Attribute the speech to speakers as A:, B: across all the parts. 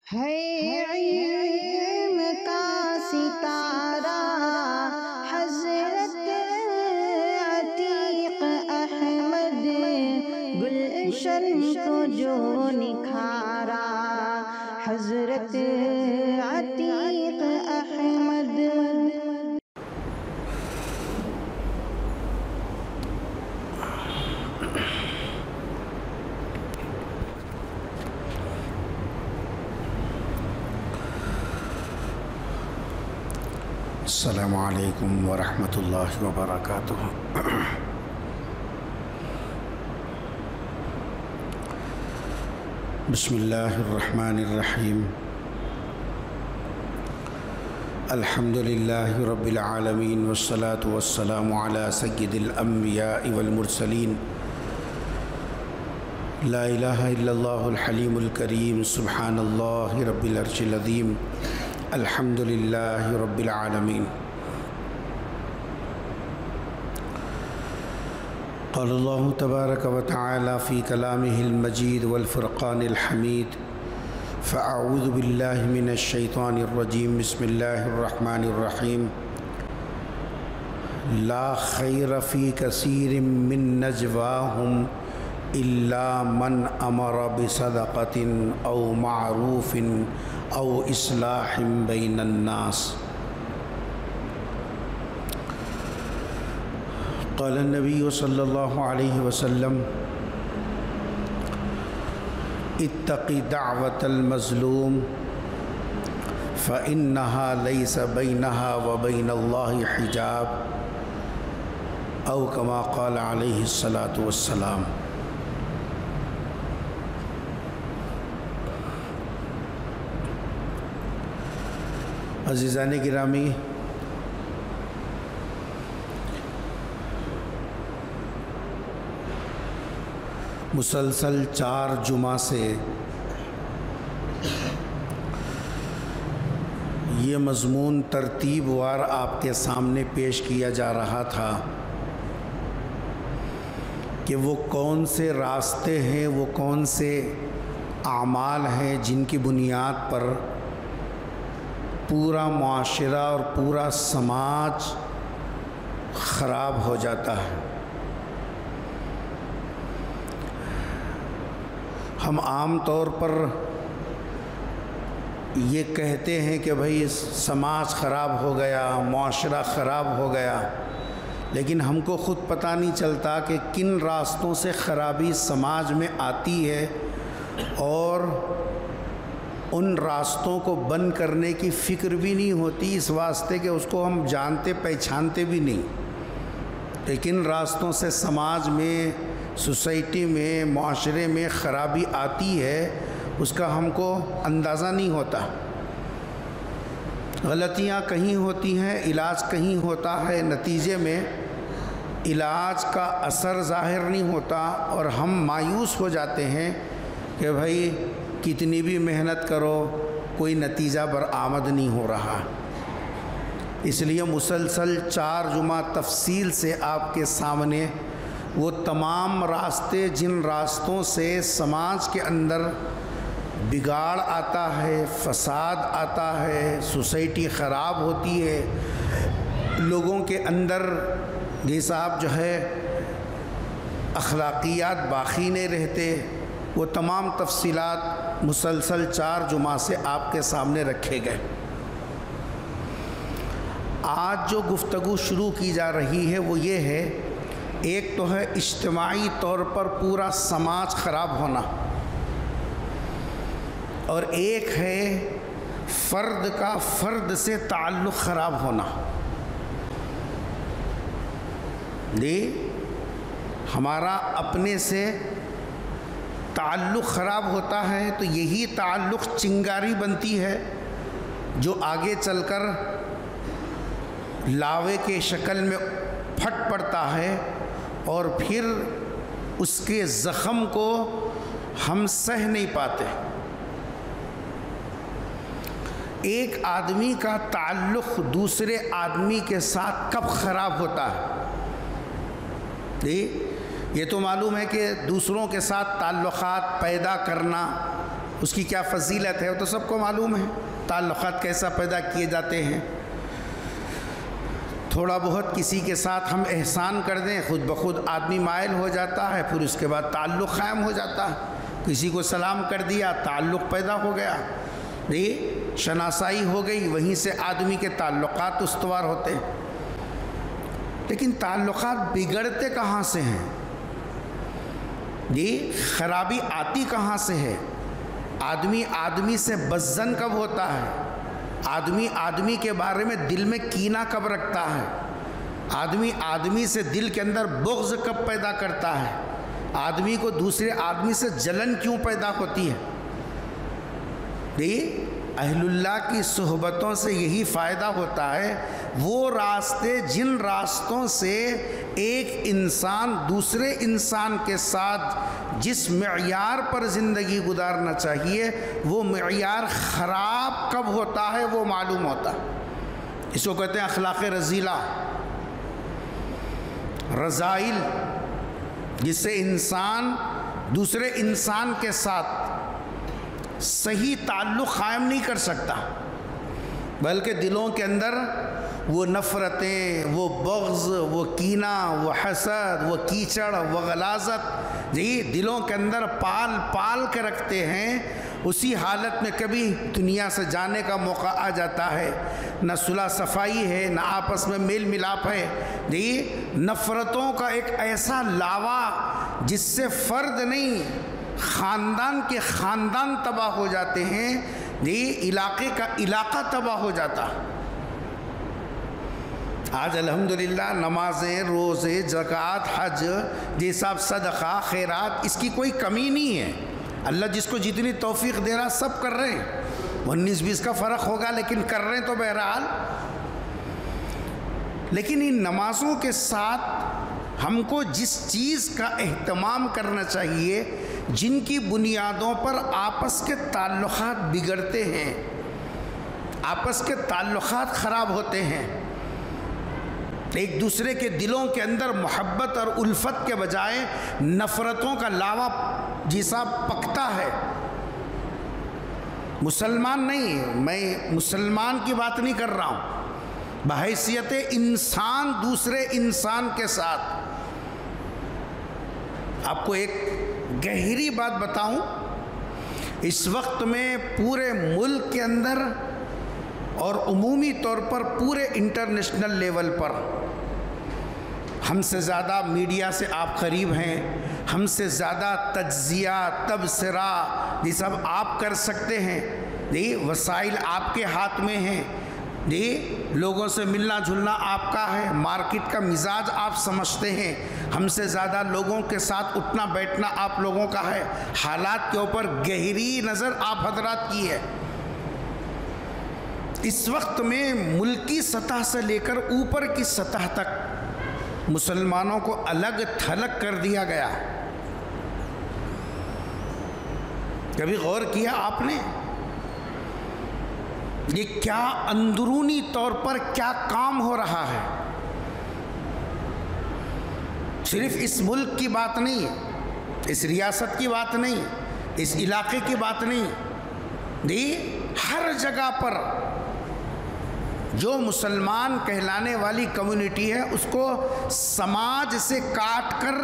A: है इल्म का सितारा हज़रत अतीक अहमद, गुलशन को जो निखारा हज़रत अतीक अहमद।
B: अस्सलामु अलैकुम वरहमतुल्लाहि वबरकातुहू। बिस्मिल्लाहिर्रहमानिर्रहीम। अल्हम्दुलिल्लाहि रब्बिल आलमीन वस्सलातु वस्सलामु अला सय्यिदिल अंबियाइ वल मुरसलीन। ला इलाहा इल्लल्लाहुल हलीमुल करीम। सुब्हानल्लाहि रब्बिल अर्शिल अज़ीम। अल्हम्दुलिल्लाहि रब्बिल आलमीन। क़ालल्लाहु तबारक व तआला फ़ी कलामिहिल मजीद वल फ़ुरक़ानिल हमीद। फ़अऊज़ु बिल्लाहि मिनश शैतानिर रजीम। बिस्मिल्लाहिर रहमानिर रहीम। ला खैर फ़ी कसीरिम मिन नजवाहुम इल्ला मन अमर बिसदक़तिन औ मारूफ़िन औ इस्लाहिम बैनन नास। क़ाल नबी सल्लल्लाहु अलैहि वसल्लम इत्तक़ि दाअवतल मज़लूम फ़इन्नहा लैसा बैनहा व बैनल्लाहि हिजाब औ कमा क़ाल अलैहि सलातु वस्सलाम। अज़ीज़ान गिरामी, मुसलसल 4 जुमा से ये मज़मून तरतीबवार आपके सामने पेश किया जा रहा था कि वो कौन से रास्ते हैं, वो कौन से आमाल हैं जिनकी बुनियाद पर पूरा मुआशरा और पूरा समाज ख़राब हो जाता है। हम आम तौर पर ये कहते हैं कि भाई समाज ख़राब हो गया, मुआशरा ख़राब हो गया, लेकिन हमको ख़ुद पता नहीं चलता कि किन रास्तों से ख़राबी समाज में आती है और उन रास्तों को बंद करने की फ़िक्र भी नहीं होती, इस वास्ते कि उसको हम जानते पहचानते भी नहीं। तो किन रास्तों से समाज में, सोसाइटी में, माशरे में ख़राबी आती है उसका हमको अंदाज़ा नहीं होता। गलतियाँ कहीं होती हैं, इलाज कहीं होता है, नतीजे में इलाज का असर ज़ाहिर नहीं होता और हम मायूस हो जाते हैं कि भाई कितनी भी मेहनत करो कोई नतीजा बरामद नहीं हो रहा। इसलिए मुसलसल 4 जुमा तफसील से आपके सामने वो तमाम रास्ते, जिन रास्तों से समाज के अंदर बिगाड़ आता है, फसाद आता है, सोसाइटी ख़राब होती है, लोगों के अंदर साहब जो है अखलाकियात बाकी नहीं रहते, वो तमाम तफसीलात मुसलसल 4 जुमा से आपके सामने रखे गए। आज जो गुफ्तगू शुरू की जा रही है वो ये है, एक तो है इज्तिमाई तौर पर पूरा समाज ख़राब होना और एक है फ़र्द का फ़र्द से ताल्लुक़ ख़राब होना। जी, हमारा अपने से ताल्लुक़ ख़राब होता है तो यही ताल्लुक़ चिंगारी बनती है जो आगे चलकर लावे के शक्ल में फट पड़ता है और फिर उसके ज़ख़म को हम सह नहीं पाते। एक आदमी का ताल्लुक़ दूसरे आदमी के साथ कब ख़राब होता है? ये तो मालूम है कि दूसरों के साथ ताल्लुक़ात पैदा करना उसकी क्या फजीलत है वो तो सबको मालूम है। ताल्लुक़ात कैसा पैदा किए जाते हैं। थोड़ा बहुत किसी के साथ हम एहसान कर दें, खुद ब खुद आदमी माइल हो जाता है, फिर उसके बाद ताल्लुक़ क़ायम हो जाता है। किसी को सलाम कर दिया, ताल्लुक़ पैदा हो गया, ये शनासाई हो गई, वहीं से आदमी के ताल्लुक़ात उस्तवार होते हैं। लेकिन ताल्लुक़ात बिगड़ते कहाँ से हैं? ये ख़राबी आती कहाँ से है? आदमी आदमी से बज़्ज़न कब होता है? आदमी आदमी के बारे में दिल में कीना कब रखता है? आदमी आदमी से दिल के अंदर बुग़्ज़ कब पैदा करता है? आदमी को दूसरे आदमी से जलन क्यों पैदा होती है? ये अहलुल्लाह की सोहबतों से यही फ़ायदा होता है। वो रास्ते, जिन रास्तों से एक इंसान दूसरे इंसान के साथ जिस मेयार पर ज़िंदगी गुजारना चाहिए, वो मेयार ख़राब कब होता है वो मालूम होता है। इसको कहते हैं अखलाक़ रज़ीला, रज़ाइल, जिससे इंसान दूसरे इंसान के साथ सही ताल्लुक़ क़ायम नहीं कर सकता, बल्कि दिलों के अंदर वो नफ़रतें, वो बग़्ज़, वो कीना, वो हसद, वो कीचड़, वो गलाज़त ये दिलों के अंदर पाल पाल के रखते हैं। उसी हालत में कभी दुनिया से जाने का मौका आ जाता है, न सुलह सफ़ाई है, न आपस में मेल मिलाप है। ये नफ़रतों का एक ऐसा लावा जिससे फ़र्द नहीं, ख़ानदान के ख़ानदान तबाह हो जाते हैं। ये इलाके का इलाका तबाह हो जाता। आज अल्हम्दुलिल्लाह नमाज़ें, रोज़े, ज़कात, हज, ये सब सदक़ा, खैरात, इसकी कोई कमी नहीं है। अल्लाह जिसको जितनी तौफ़ीक़ दे रहा सब कर रहे हैं। 19-20 का फ़र्क होगा लेकिन कर रहे हैं तो बहरहाल। लेकिन इन नमाज़ों के साथ हमको जिस चीज़ का एहतमाम करना चाहिए, जिनकी बुनियादों पर आपस के ताल्लुक़ात बिगड़ते हैं, आपस के ताल्लुक़ात ख़राब होते हैं, एक दूसरे के दिलों के अंदर मोहब्बत और उल्फत के बजाय नफ़रतों का लावा जैसा पकता है। मुसलमान नहीं, मैं मुसलमान की बात नहीं कर रहा हूँ, बहैसियत इंसान दूसरे इंसान के साथ। आपको एक गहरी बात बताऊं, इस वक्त में पूरे मुल्क के अंदर और उमूमी तौर पर पूरे इंटरनेशनल लेवल पर हमसे ज़्यादा मीडिया से आप करीब हैं, हमसे ज़्यादा तज्ज़िया, तबसरा ये सब आप कर सकते हैं। ये वसाइल आपके हाथ में हैं, ये लोगों से मिलना जुलना आपका है, मार्केट का मिजाज आप समझते हैं। हमसे ज़्यादा लोगों के साथ उठना बैठना आप लोगों का है। हालात के ऊपर गहरी नज़र आप हजरात की है। इस वक्त में मुल्की सतह से लेकर ऊपर की सतह तक मुसलमानों को अलग थलग कर दिया गया। कभी गौर किया आपने ये क्या अंदरूनी तौर पर क्या काम हो रहा है? सिर्फ इस मुल्क की बात नहीं, इस रियासत की बात नहीं, इस इलाके की बात नहीं, ये हर जगह पर जो मुसलमान कहलाने वाली कम्युनिटी है उसको समाज से काट कर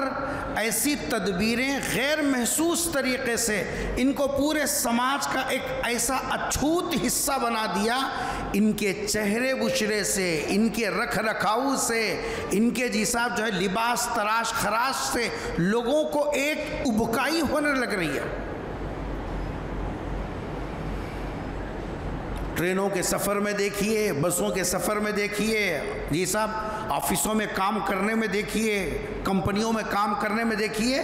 B: ऐसी तदबीरें गैर महसूस तरीक़े से इनको पूरे समाज का एक ऐसा अछूत हिस्सा बना दिया। इनके चेहरे बुशरे से, इनके रख रखाव से, इनके जैसा जो है लिबास तराश खराश से लोगों को एक उबकाई होने लग रही है। ट्रेनों के सफ़र में देखिए, बसों के सफ़र में देखिए, ये सब ऑफिसों में काम करने में देखिए, कंपनियों में काम करने में देखिए,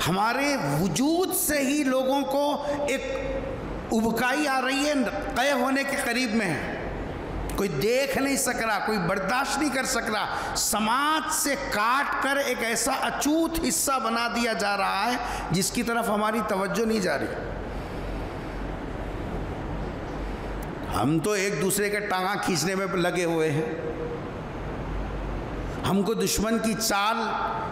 B: हमारे वजूद से ही लोगों को एक उबकाई आ रही है, तय होने के करीब में है। कोई देख नहीं सक रहा, कोई बर्दाश्त नहीं कर सक रहा। समाज से काट कर एक ऐसा अछूत हिस्सा बना दिया जा रहा है जिसकी तरफ हमारी तवज्जो नहीं जा रही। हम तो एक दूसरे के टांगा खींचने में लगे हुए हैं। हमको दुश्मन की चाल,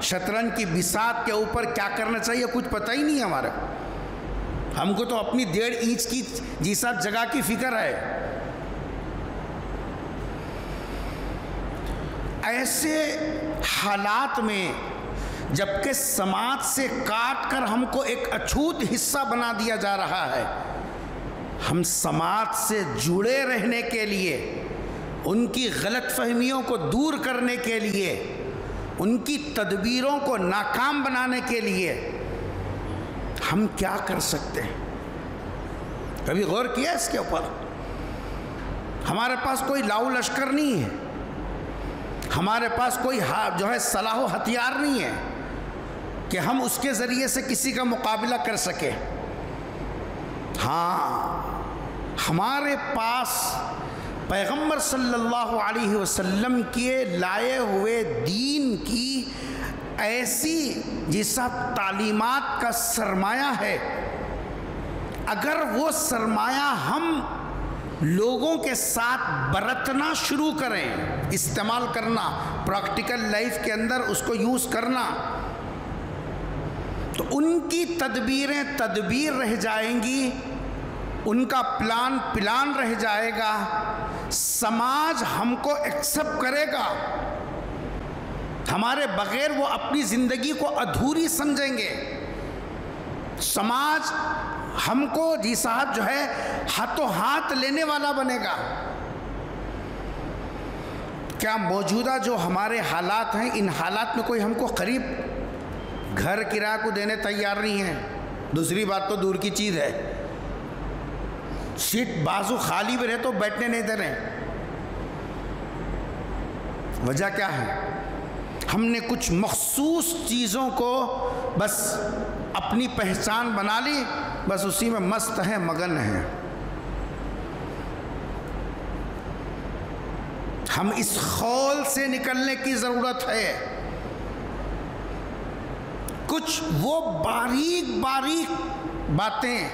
B: शतरंज की बिसात के ऊपर क्या करना चाहिए कुछ पता ही नहीं है हमारे। हमको तो अपनी 1.5 इंच की जी साहब जगह की फिक्र है। ऐसे हालात में जबकि समाज से काट कर हमको एक अछूत हिस्सा बना दिया जा रहा है, हम समाज से जुड़े रहने के लिए, उनकी गलतफहमियों को दूर करने के लिए, उनकी तदबीरों को नाकाम बनाने के लिए हम क्या कर सकते हैं? कभी गौर किया इसके ऊपर? हमारे पास कोई लाऊ लश्कर नहीं है, हमारे पास कोई जो है सलाह हथियार नहीं है कि हम उसके ज़रिए से किसी का मुकाबला कर सके। हाँ, हमारे पास पैगम्बर सल्लल्लाहु अलैहि वसल्लम के लाए हुए दीन की ऐसी जैसा तालीमात का सरमाया है। अगर वो सरमाया हम लोगों के साथ बरतना शुरू करें, इस्तेमाल करना, प्रैक्टिकल लाइफ के अंदर उसको यूज़ करना, तो उनकी तदबीरें तदबीर रह जाएंगी, उनका प्लान रह जाएगा, समाज हमको एक्सेप्ट करेगा, हमारे बगैर वो अपनी ज़िंदगी को अधूरी समझेंगे। समाज हमको जी साहब जो है हाथों हाथ लेने वाला बनेगा। क्या मौजूदा जो हमारे हालात हैं, इन हालात में कोई हमको करीब घर किराए को देने तैयार नहीं है? दूसरी बात तो दूर की चीज़ है, सीट बाजू खाली भी रहे तो बैठने नहीं दे रहे। वजह क्या है? हमने कुछ मखसूस चीज़ों को बस अपनी पहचान बना ली, बस उसी में मस्त हैं, मगन हैं। हम इस खौल से निकलने की ज़रूरत है। कुछ वो बारीक बारीक बातें,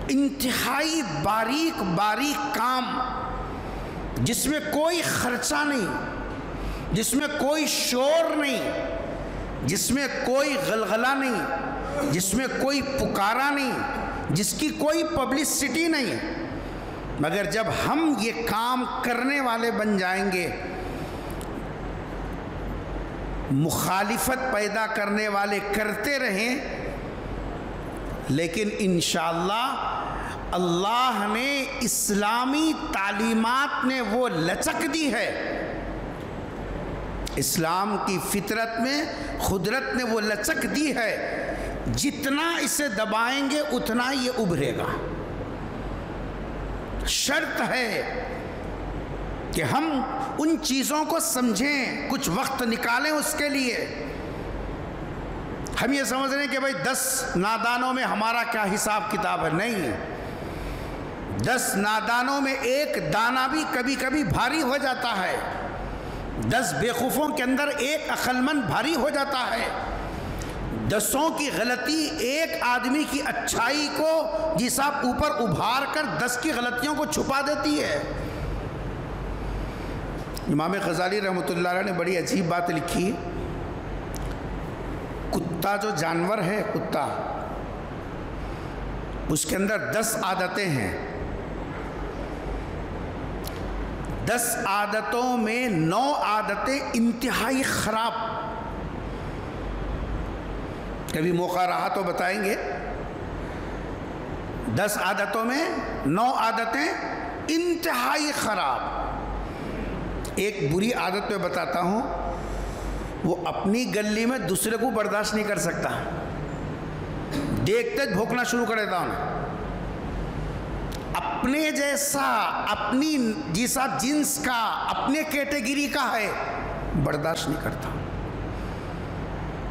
B: इंतहाई बारीक बारीक काम जिसमें कोई खर्चा नहीं, जिसमें कोई शोर नहीं, जिसमें कोई गलगला नहीं, जिसमें कोई पुकारा नहीं, जिसकी कोई पब्लिसिटी नहीं, मगर जब हम ये काम करने वाले बन जाएंगे, मुखालिफत पैदा करने वाले करते रहें, लेकिन इंशाअल्लाह अल्लाह ने इस्लामी तालीमात ने वो लचक दी है, इस्लाम की फितरत में खुदरत ने वो लचक दी है, जितना इसे दबाएंगे उतना ये उभरेगा। शर्त है कि हम उन चीज़ों को समझें, कुछ वक्त निकालें उसके लिए। हम ये समझ रहे हैं कि भाई 10 नादानों में हमारा क्या हिसाब किताब है। नहीं, 10 नादानों में एक दाना भी कभी कभी भारी हो जाता है। 10 बेवकूफ़ों के अंदर एक अक्लमंद भारी हो जाता है। 10 की गलती एक आदमी की अच्छाई को जी साहब ऊपर उभार कर 10 की गलतियों को छुपा देती है। इमाम गज़ाली रहमतुल्लाह अलैह ने बड़ी अजीब बात लिखी। कुत्ता जो जानवर है, कुत्ता, उसके अंदर 10 आदतें हैं। 10 आदतों में 9 आदतें इंतहाई खराब। कभी मौका रहा तो बताएंगे। 10 आदतों में 9 आदतें इंतहाई खराब। एक बुरी आदत मैं बताता हूँ, वो अपनी गली में दूसरे को बर्दाश्त नहीं कर सकता, देखते भौंकना शुरू कर देता हूँ। अपने जैसा, अपनी जैसा जिन्स का, अपने कैटेगरी का है, बर्दाश्त नहीं करता।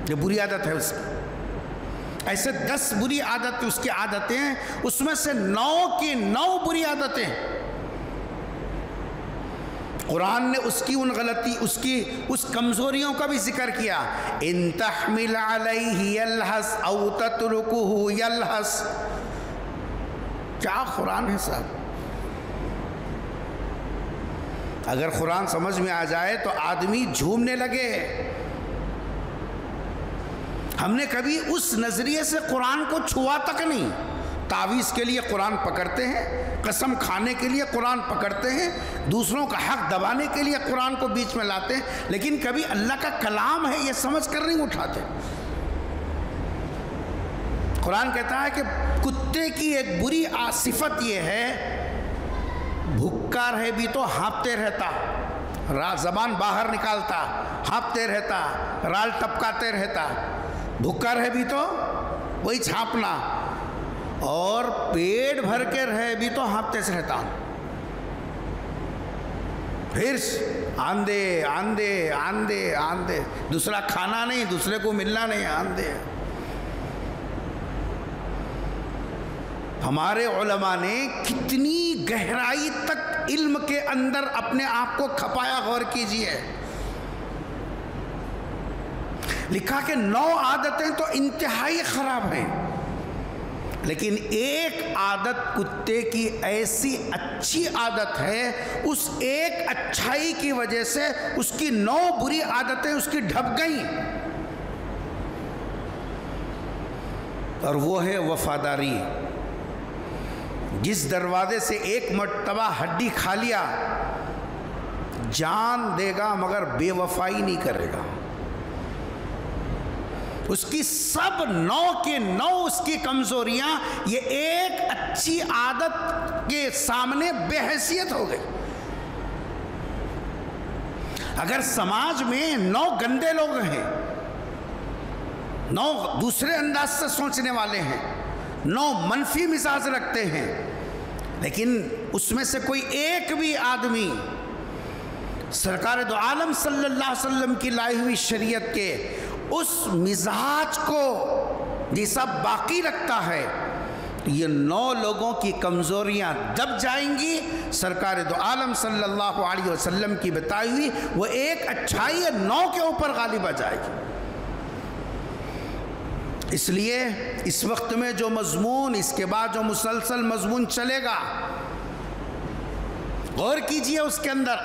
B: ये बुरी आदत है उसकी। ऐसे 10 बुरी आदत उसकी आदतें, उसमें से 9 की 9 बुरी आदतें। कुरान ने उसकी उन गलती, उसकी उस कमज़ोरियों का भी जिक्र किया। इन तहमिल अलैहि यल्हस औ तत्रुकुहु यल्हस। क्या कुरान है साहब? अगर कुरान समझ में आ जाए तो आदमी झूमने लगे। हमने कभी उस नज़रिए से कुरान को छुआ तक नहीं। तावीज़ के लिए कुरान पकड़ते हैं, कसम खाने के लिए कुरान पकड़ते हैं, दूसरों का हक दबाने के लिए कुरान को बीच में लाते हैं, लेकिन कभी अल्लाह का कलाम है ये समझ कर नहीं उठाते। कुरान कहता है कि कुत्ते की एक बुरी सिफत ये है, भूखा रहे भी तो हाँफते रहता, ज़बान बाहर निकालता, हाँफते रहता, राल टपकाते रहता, भूखा रहे भी तो वही छापना, और पेट भर के रहे भी तो हाँफते से रहता। फिर आंधे आंधे आंधे आंधे, दूसरा खाना नहीं, दूसरे को मिलना नहीं, आंधे। हमारे उलमा ने कितनी गहराई तक इल्म के अंदर अपने आप को खपाया, गौर कीजिए। लिखा कि 9 आदतें तो इंतहाई खराब हैं, लेकिन एक आदत कुत्ते की ऐसी अच्छी आदत है, उस एक अच्छाई की वजह से उसकी 9 बुरी आदतें उसकी ढप गई, और वो है वफादारी। जिस दरवाजे से एक मर्तबा हड्डी खा लिया, जान देगा मगर बेवफाई नहीं करेगा। उसकी सब 9 के 9 उसकी कमजोरियां ये एक अच्छी आदत के सामने बेहैसियत हो गई। अगर समाज में 9 गंदे लोग हैं, 9 दूसरे अंदाज से सोचने वाले हैं, 9 मनफी मिजाज रखते हैं, लेकिन उसमें से कोई एक भी आदमी सरकार दो आलम सल्लल्लाहु अलैहि वसल्लम की लाई हुई शरीयत के उस मिजाज को जैसा बाकी रखता है, तो ये 9 लोगों की कमज़ोरियाँ दब जाएंगी। सरकार दो आलम सल्लल्लाहु अलैहि वसल्लम की बताई हुई वो एक अच्छाई 9 के ऊपर गालिब आ जाएगी। इसलिए इस वक्त में जो मजमून, इसके बाद जो मुसलसल मजमून चलेगा, गौर कीजिए उसके अंदर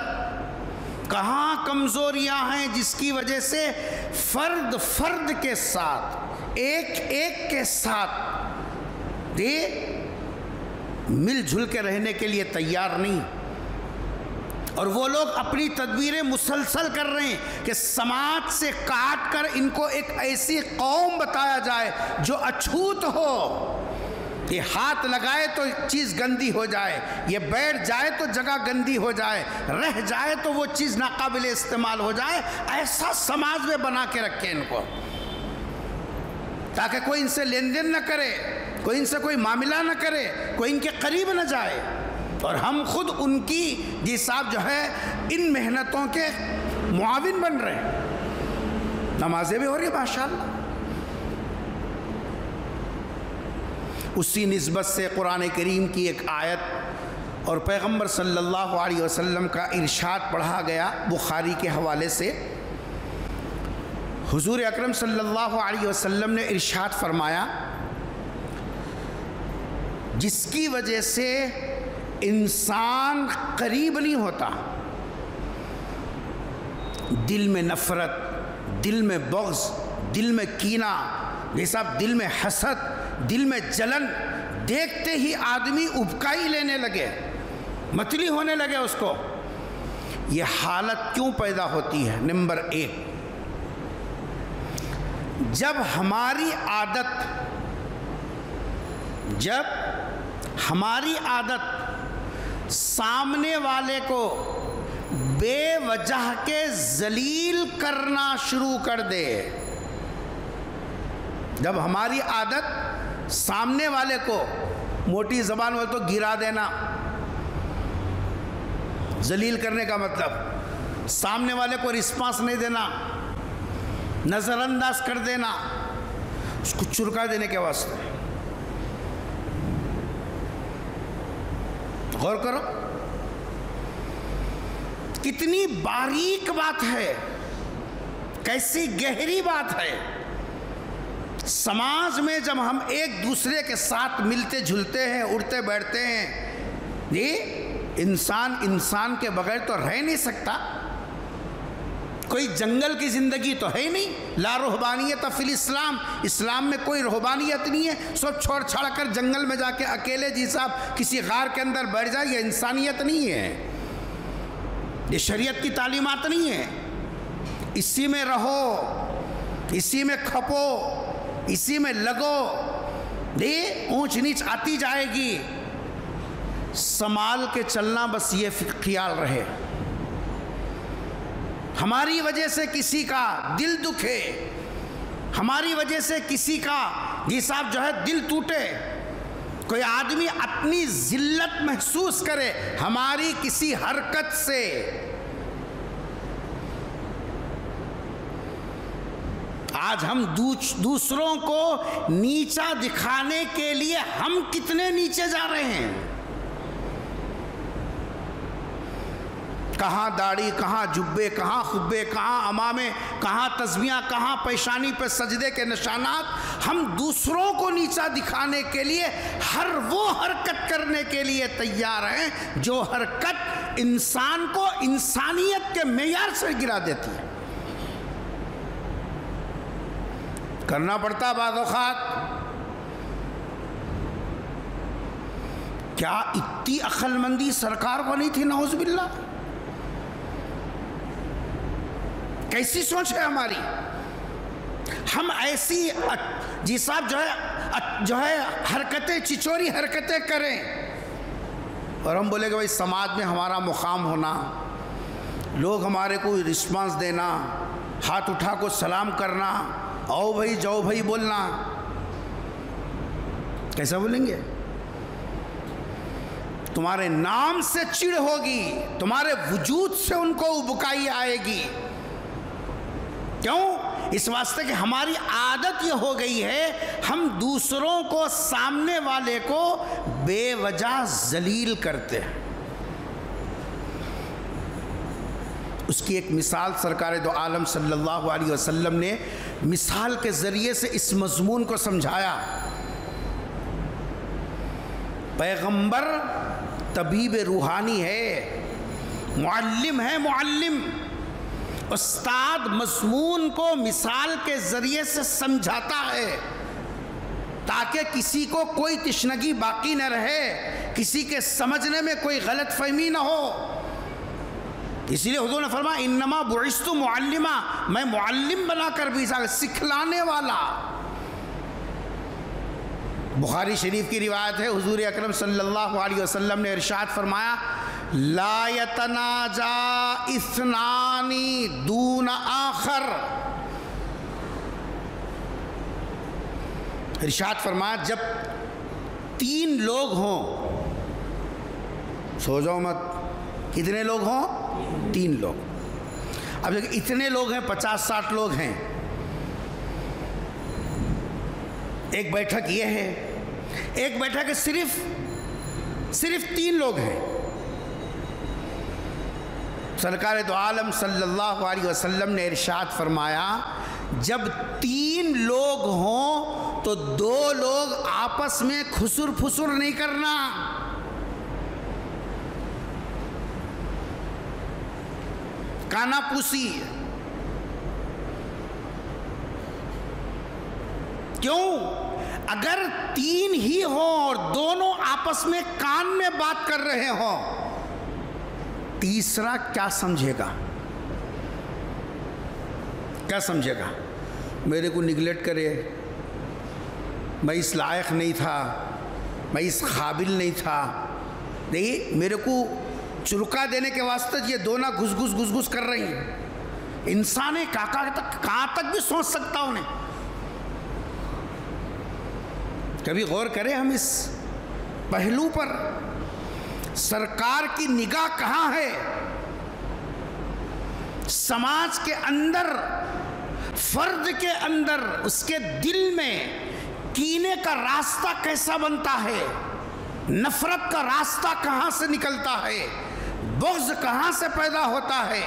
B: कहाँ कमज़ोरियाँ हैं जिसकी वजह से फ़र्द फ़र्द के साथ, एक एक के साथ ये मिलजुल के रहने के लिए तैयार नहीं। और वो लोग अपनी तदबीरें मुसलसल कर रहे हैं कि समाज से काट कर इनको एक ऐसी कौम बताया जाए जो अछूत हो, ये हाथ लगाए तो चीज़ गंदी हो जाए, ये बैठ जाए तो जगह गंदी हो जाए, रह जाए तो वो चीज़ नाकाबिल इस्तेमाल हो जाए। ऐसा समाज में बना के रखे इनको, ताकि कोई इनसे लेन देन न करे, कोई इनसे कोई मामला न करे, कोई इनके करीब न जाए, और हम खुद उनकी हिसाब जो है इन मेहनतों के मुआविन बन रहे हैं। नमाजें भी हो रही है माशाअल्लाह। उसी निस्बत से कुरान करीम की एक आयत और पैगम्बर सल्लल्लाहु अलैहि वसल्लम का इरशाद पढ़ा गया बुखारी के हवाले से। हुजूर अकरम सल्लल्लाहु अलैहि वसल्लम ने इरशाद फरमाया, जिसकी वजह से इंसान करीब नहीं होता, दिल में नफ़रत, दिल में बग़्ज़, दिल में कीना, जैसा दिल में हसद, दिल में जलन, देखते ही आदमी उबकाई लेने लगे, मतली होने लगे उसको। ये हालत क्यों पैदा होती है? नंबर 1, जब हमारी आदत सामने वाले को बेवजह के जलील करना शुरू कर दे, जब हमारी आदत सामने वाले को, मोटी ज़बान में तो गिरा देना, जलील करने का मतलब सामने वाले को रिस्पांस नहीं देना, नज़रअंदाज कर देना, उसको चुरका देने के वास्ते। गौर करो, कितनी बारीक बात है, कैसी गहरी बात है। समाज में जब हम एक दूसरे के साथ मिलते जुलते हैं, उठते बैठते हैं, ये इंसान के बगैर तो रह नहीं सकता। कोई जंगल की ज़िंदगी तो है नहीं। ला रुहबानियत फिल इस्लाम, इस्लाम में कोई रुहबानियत नहीं है। सब छोड़ छाड़ कर जंगल में जाके अकेले जी साहब किसी गार के अंदर बैठ जाए, ये इंसानियत नहीं है, ये शरीयत की तालीमात नहीं है। इसी में रहो, इसी में खपो, इसी में लगो। ये ऊंच नीच आती जाएगी, संभाल के चलना, बस ये ख्याल रहे। हमारी वजह से किसी का दिल दुखे, हमारी वजह से किसी का जी साहब जो है दिल टूटे, कोई आदमी अपनी जिल्लत महसूस करे हमारी किसी हरकत से, आज हम दूसरों को नीचा दिखाने के लिए हम कितने नीचे जा रहे हैं। कहाँ दाढ़ी, कहाँ जुब्बे, कहाँ खुब्बे, कहाँ अमामे, कहाँ तस्बियाँ, कहाँ पेशानी पे सजदे के निशानात। हम दूसरों को नीचा दिखाने के लिए हर वो हरकत करने के लिए तैयार हैं जो हरकत इंसान को इंसानियत के मेयार से गिरा देती है। करना पड़ता बादौखात। क्या इतनी अक्लमंदी सरकार को नहीं थी? नौज़ुबिल्लाह, कैसी सोच है हमारी। हम ऐसी जी साहब जो है हरकतें, चिचोरी हरकतें करें और हम बोले कि भाई समाज में हमारा मुकाम होना, लोग हमारे को रिस्पांस देना, हाथ उठा को सलाम करना, आओ भाई जाओ भाई बोलना। कैसा बोलेंगे? तुम्हारे नाम से चिढ़ होगी, तुम्हारे वजूद से उनको उबकाई आएगी। क्यों? इस वास्ते कि हमारी आदत यह हो गई है, हम दूसरों को, सामने वाले को बेवजह जलील करते हैं। उसकी एक मिसाल सरकार दो आलम सल्लल्लाहु अलैहि वसल्लम ने मिसाल के ज़रिए से इस मज़मून को समझाया। पैगंबर तबीब रूहानी है, मुअल्लिम है, मुअल्लिम। उस्ताद मज़मून को मिसाल के ज़रिए से समझाता है ताकि किसी को कोई तिश्नगी बाकी न रहे, किसी के समझने में कोई गलत फहमी न हो। इसीलिए हुज़ूर ने फरमाया इन्नमा बुइस्तु मुअल्लिमा, मैं मुअल्लिम बनाकर भेजा, सिखलाने वाला। बुखारी शरीफ की रिवायत है, हुज़ूर अकरम सल्लल्लाहु अलैहि वसल्लम ने इरशाद फरमाया ला यतनाजा इस्नानी दून आखर। इरशाद फरमाया जब 3 लोग हों, सो जाओ मत, कितने लोग हों? 3 लोग। अब देखिए इतने लोग हैं, 50-60 लोग हैं, एक बैठक ये है, एक बैठक है सिर्फ 3 लोग हैं। सरकार दो आलम सल्लल्लाहु अलैहि वसल्लम ने इरशाद फरमाया जब 3 लोग हों तो 2 लोग आपस में खुसुर फुसुर नहीं करना। कानापूसी। क्यों? अगर 3 ही हो और दोनों आपस में कान में बात कर रहे हो, तीसरा क्या समझेगा? क्या समझेगा? मेरे को निगलेक्ट करे, मैं इस लायक नहीं था, मैं इस काबिल नहीं था। नहीं, मेरे को चुरका देने के वास्ते ये दोनों घुस कर रही हैं। इंसान है, कहाँ तक भी सोच सकता उन्हें। कभी गौर करें हम इस पहलू पर, सरकार की निगाह कहाँ है? समाज के अंदर, फर्द के अंदर, उसके दिल में कीने का रास्ता कैसा बनता है, नफरत का रास्ता कहाँ से निकलता है, बुग़्ज़ कहाँ से पैदा होता है,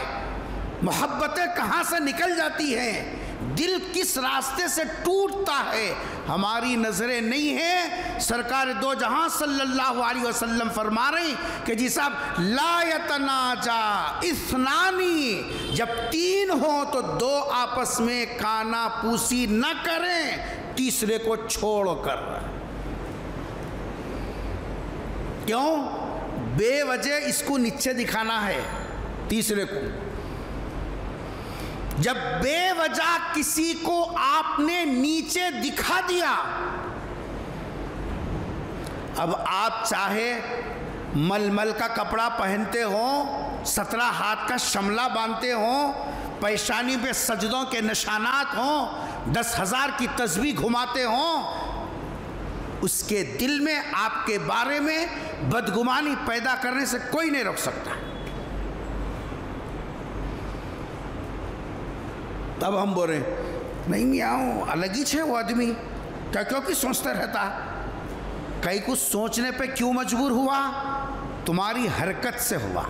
B: मोहब्बतें कहाँ से निकल जाती हैं, दिल किस रास्ते से टूटता है हमारी नज़रें नहीं है। सरकार दो जहां सल्लल्लाहु अलैहि वसल्लम फरमा रहे कि जी साहब, ला यतनाजा इस्नानी, जब तीन हो तो दो आपस में काना पूसी न करें तीसरे को छोड़कर। क्यों? बेवजह इसको नीचे दिखाना है तीसरे को। जब बेवजह किसी को आपने नीचे दिखा दिया, अब आप चाहे मलमल का कपड़ा पहनते हो, 17 हाथ का शमला बांधते हो, पेशानी पे सजदों के निशानात हो, 10,000 की तस्बीह घुमाते हो, उसके दिल में आपके बारे में बदगुमानी पैदा करने से कोई नहीं रोक सकता। तब हम बोल रहे नहीं मियाँ, अलग ही छे वो आदमी, क्या क्योंकि सोचता रहता। कहीं कुछ सोचने पे क्यों मजबूर हुआ? तुम्हारी हरकत से हुआ।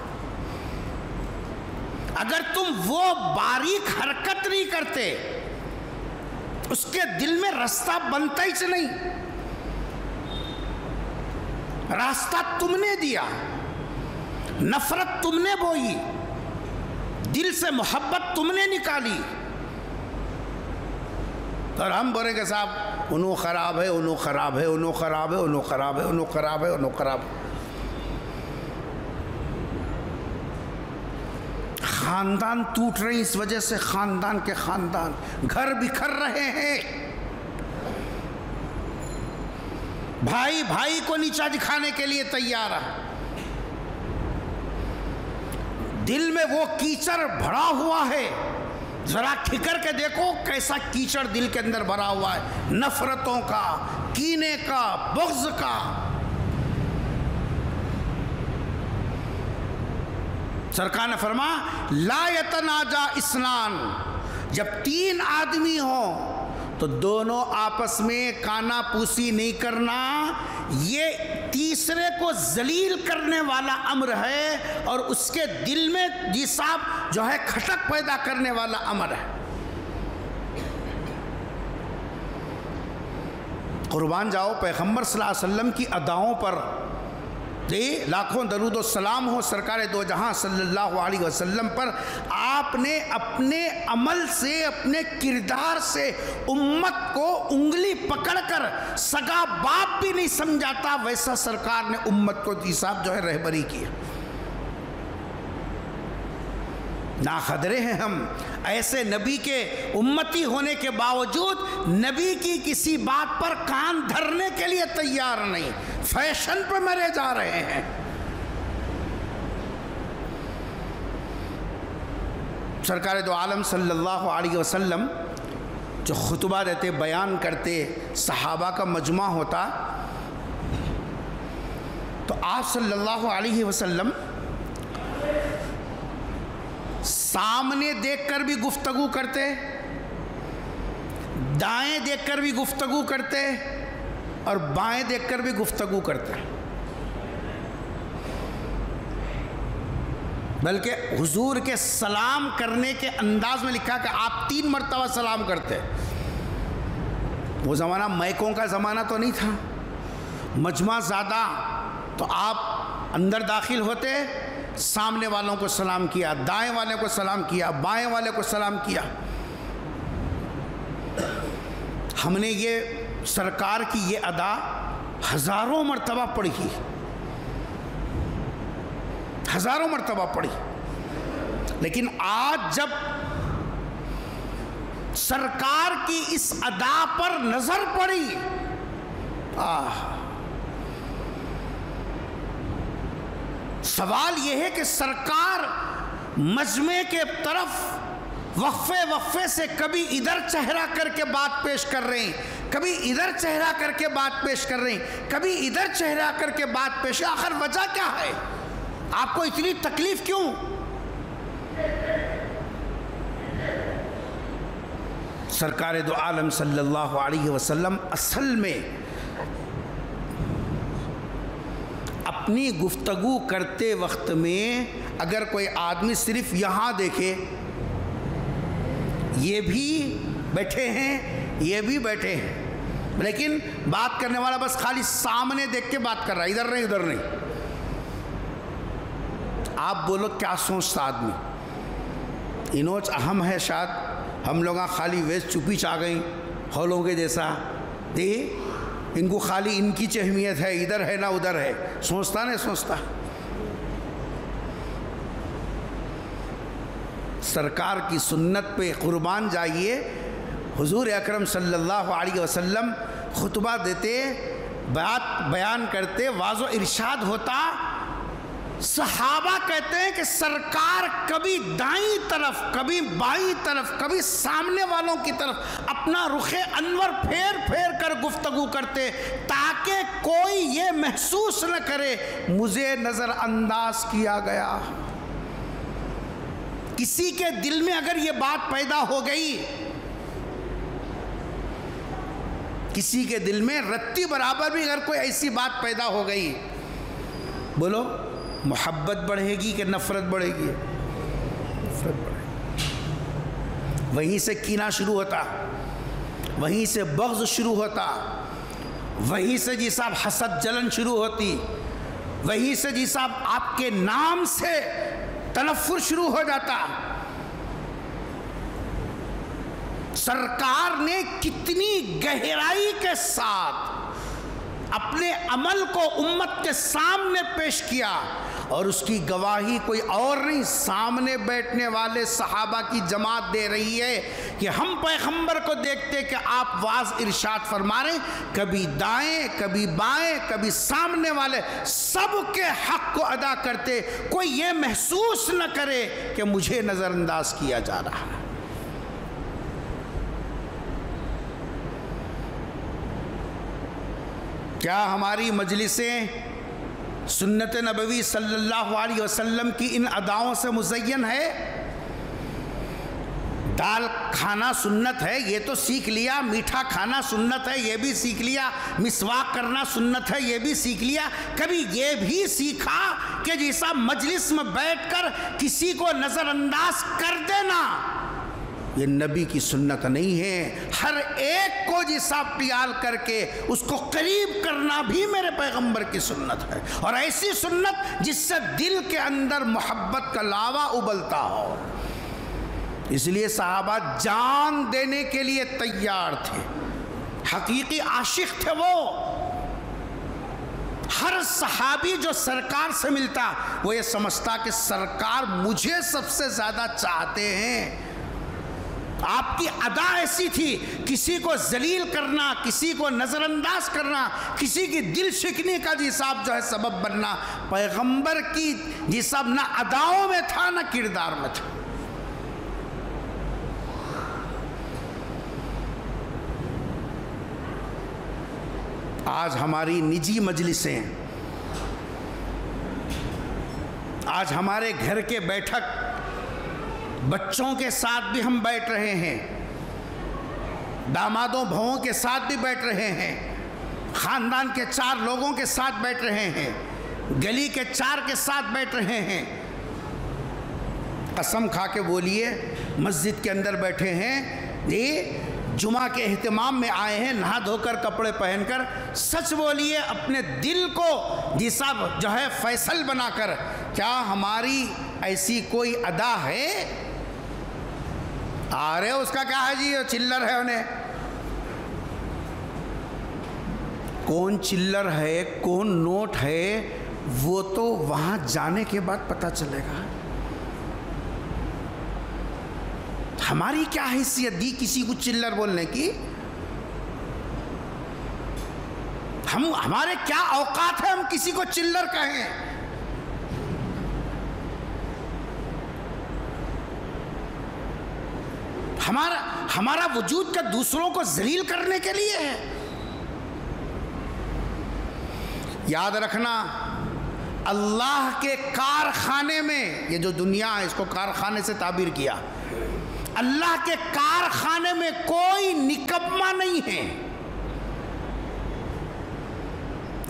B: अगर तुम वो बारीक हरकत नहीं करते, उसके दिल में रास्ता बनता ही से नहीं। रास्ता तुमने दिया, नफरत तुमने बोई, दिल से मोहब्बत तुमने निकाली, और हम बोलेंगे साहब उन्हों खराब है, उन्हों खराब है, उन्हों खराब है, उन्हों खराब है, उन्हों खराब है, उन्हों खराब है। खानदान टूट रहे इस वजह से, खानदान के खानदान घर बिखर रहे हैं। भाई भाई को नीचा दिखाने के लिए तैयार है। दिल में वो कीचड़ भरा हुआ है, जरा ठिकर के देखो कैसा कीचड़ दिल के अंदर भरा हुआ है, नफरतों का, कीने का, बुग़्ज़ का। सरकार ने फरमा ला यतनाजा इस्नान, जब तीन आदमी हो तो दोनों आपस में काना पूसी नहीं करना। ये तीसरे को जलील करने वाला अम्र है और उसके दिल में जी साहब जो है खटक पैदा करने वाला अम्र है। कुर्बान जाओ पैगंबर सल्लल्लाहु अलैहि वसल्लम की अदाओं पर लाखों दरूद सलाम हो सरकार दो जहां सल्लल्लाहु अलैहि वसल्लम पर। आपने अपने अमल से, अपने किरदार से उम्मत को उंगली पकड़कर, सगा बाप भी नहीं समझाता वैसा सरकार ने उम्मत को जी साहब जो है रहबरी किया। ना खदरे हैं हम ऐसे नबी के उम्मती होने के बावजूद नबी की किसी बात पर कान धरने के लिए तैयार नहीं, फैशन पर मरे जा रहे हैं। सरकार दो आलम सल्लल्लाहु अलैहि वसल्लम जो खुतबा देते, बयान करते, सहाबा का मजमा होता, तो आप सल्लल्लाहु अलैहि वसल्लम सामने देखकर भी गुफ्तगू करते, दाएं देखकर भी गुफ्तगू करते और बाएं देखकर भी गुफ्तगू करते। बल्कि हुजूर के सलाम करने के अंदाज में लिखा कि आप 3 मरतबा सलाम करते। वो ज़माना माइकों का ज़माना तो नहीं था, मजमा ज़्यादा, तो आप अंदर दाखिल होते, सामने वालों को सलाम किया, दाएं वाले को सलाम किया, बाएं वाले को सलाम किया। हमने ये सरकार की ये अदा हज़ारों मरतबा पढ़ी, हज़ारों मरतबा पढ़ी। लेकिन आज जब सरकार की इस अदा पर नज़र पड़ी, सवाल यह है कि सरकार मजमे के तरफ वक्फे वक्फे से कभी इधर चेहरा करके बात पेश कर रहे हैं, कभी इधर चेहरा करके बात पेश कर रहे हैं, कभी इधर चेहरा करके बात पेश। आखिर वजह क्या है? आपको इतनी तकलीफ क्यों? सरकार दो आलम सल्लल्लाहु अलैहि वसल्लम असल में अपनी गुफ्तगू करते वक्त में अगर कोई आदमी सिर्फ यहाँ देखे, ये भी बैठे हैं, ये भी बैठे हैं, लेकिन बात करने वाला बस खाली सामने देख के बात कर रहा है, इधर नहीं उधर नहीं। आप बोलो क्या सोचता आदमी। इनोच अहम है शायद, हम लोग खाली वेस्ट चुपी चा गई हौलों के जैसा, दे इनको खाली इनकी अहमियत है, इधर है ना उधर है, सोचता नहीं सोचता। सरकार की सुन्नत पे कुर्बान जाइए। हुजूर अकरम सल्लल्लाहु अलैहि वसल्लम खुतबा देते, बात बयान करते, वाज़ो इरशाद होता, सहाबा कहते हैं कि सरकार कभी दाईं तरफ, कभी बाईं तरफ, कभी सामने वालों की तरफ अपना रुखे अनवर फेर फेर कर गुफ्तगू करते, ताकि कोई ये महसूस न करे मुझे नज़रअंदाज किया गया। किसी के दिल में अगर ये बात पैदा हो गई, किसी के दिल में रत्ती बराबर भी अगर कोई ऐसी बात पैदा हो गई, बोलो मोहब्बत बढ़ेगी कि नफरत बढ़ेगी? नफरत बढ़ेगी। वहीं से कीना शुरू होता, वहीं से बग़्ज़ शुरू होता, वहीं से जी साहब हसद जलन शुरू होती, वहीं से जी साहब आपके नाम से तनफ़ुर शुरू हो जाता। सरकार ने कितनी गहराई के साथ अपने अमल को उम्मत के सामने पेश किया, और उसकी गवाही कोई और नहीं, सामने बैठने वाले सहाबा की जमात दे रही है कि हम पैगंबर को देखते कि आप वाज इरशाद फरमा रहे, कभी दाएं कभी बाएं कभी सामने वाले सबके हक को अदा करते, कोई ये महसूस न करे कि मुझे नज़रअंदाज किया जा रहा है। क्या हमारी मजलिसें सुन्नत नबवी सल्लल्लाहु अलैहि वसल्लम की इन अदाओं से मुज़य्यन है? दाल खाना सुन्नत है, ये तो सीख लिया। मीठा खाना सुन्नत है, ये भी सीख लिया। मिसवाक करना सुन्नत है, ये भी सीख लिया। कभी ये भी सीखा कि जैसा मजलिस में बैठकर किसी को नज़रअंदाज कर देना, ये नबी की सुन्नत नहीं है। हर एक को जिसा प्याल करके उसको करीब करना भी मेरे पैगंबर की सुन्नत है, और ऐसी सुन्नत जिससे दिल के अंदर मोहब्बत का लावा उबलता हो। इसलिए सहाबा जान देने के लिए तैयार थे, हकीकी आशिक थे वो। हर सहाबी जो सरकार से मिलता वो ये समझता कि सरकार मुझे सबसे ज़्यादा चाहते हैं। आपकी अदा ऐसी थी, किसी को जलील करना, किसी को नज़रअंदाज करना, किसी की दिल शिकने का जिसाब जो है सबब बनना, पैगंबर की जिसाब ना अदाओं में था ना किरदार में था। आज हमारी निजी मजलिसें, आज हमारे घर के बैठक, बच्चों के साथ भी हम बैठ रहे हैं, दामादों बहुओं के साथ भी बैठ रहे हैं, ख़ानदान के 4 लोगों के साथ बैठ रहे हैं, गली के 4 के साथ बैठ रहे हैं। कसम खा के बोलिए, मस्जिद के अंदर बैठे हैं जी, जुमा के एहतमाम में आए हैं, नहा धोकर कपड़े पहनकर, सच बोलिए अपने दिल को जी साहब जो है फैसल बनाकर, क्या हमारी ऐसी कोई अदा है? अरे उसका क्या है जी, चिल्लर है उन्हें। कौन चिल्लर है, कौन नोट है, वो तो वहां जाने के बाद पता चलेगा। हमारी क्या हैसियत दी किसी को चिल्लर बोलने की? हमारे क्या औकात है हम किसी को चिल्लर कहें? हमारा वजूद का दूसरों को जलील करने के लिए है। याद रखना, अल्लाह के कारखाने में, ये जो दुनिया है इसको कारखाने से ताबीर किया, अल्लाह के कारखाने में कोई निकम्मा नहीं है,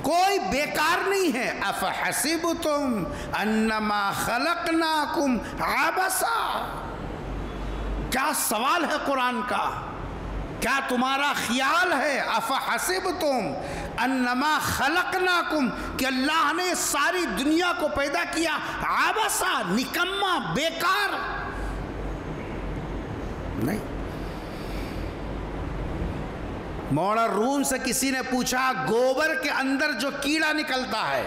B: कोई बेकार नहीं है। अफहसिबतुम अन्नमा खलकनाकुम अबसा, क्या सवाल है कुरान का। क्या तुम्हारा ख्याल है अफ़हसिबतुम अन्नमा खलक़नाकुम, कि अल्लाह ने सारी दुनिया को पैदा किया आबसा, निकम्मा, बेकार? नहीं। मौलाना रूम से किसी ने पूछा, गोबर के अंदर जो कीड़ा निकलता है,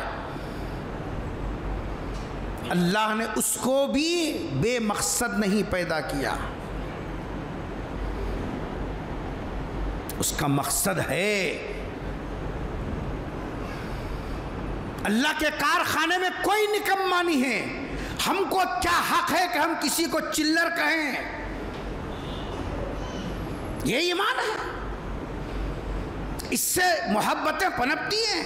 B: अल्लाह ने उसको भी बेमकसद नहीं पैदा किया, उसका मकसद है। अल्लाह के कारखाने में कोई निकम्मा नहीं है। हमको क्या हक है कि हम किसी को चिल्लर कहें? ये ईमान है, इससे मोहब्बतें पनपती हैं।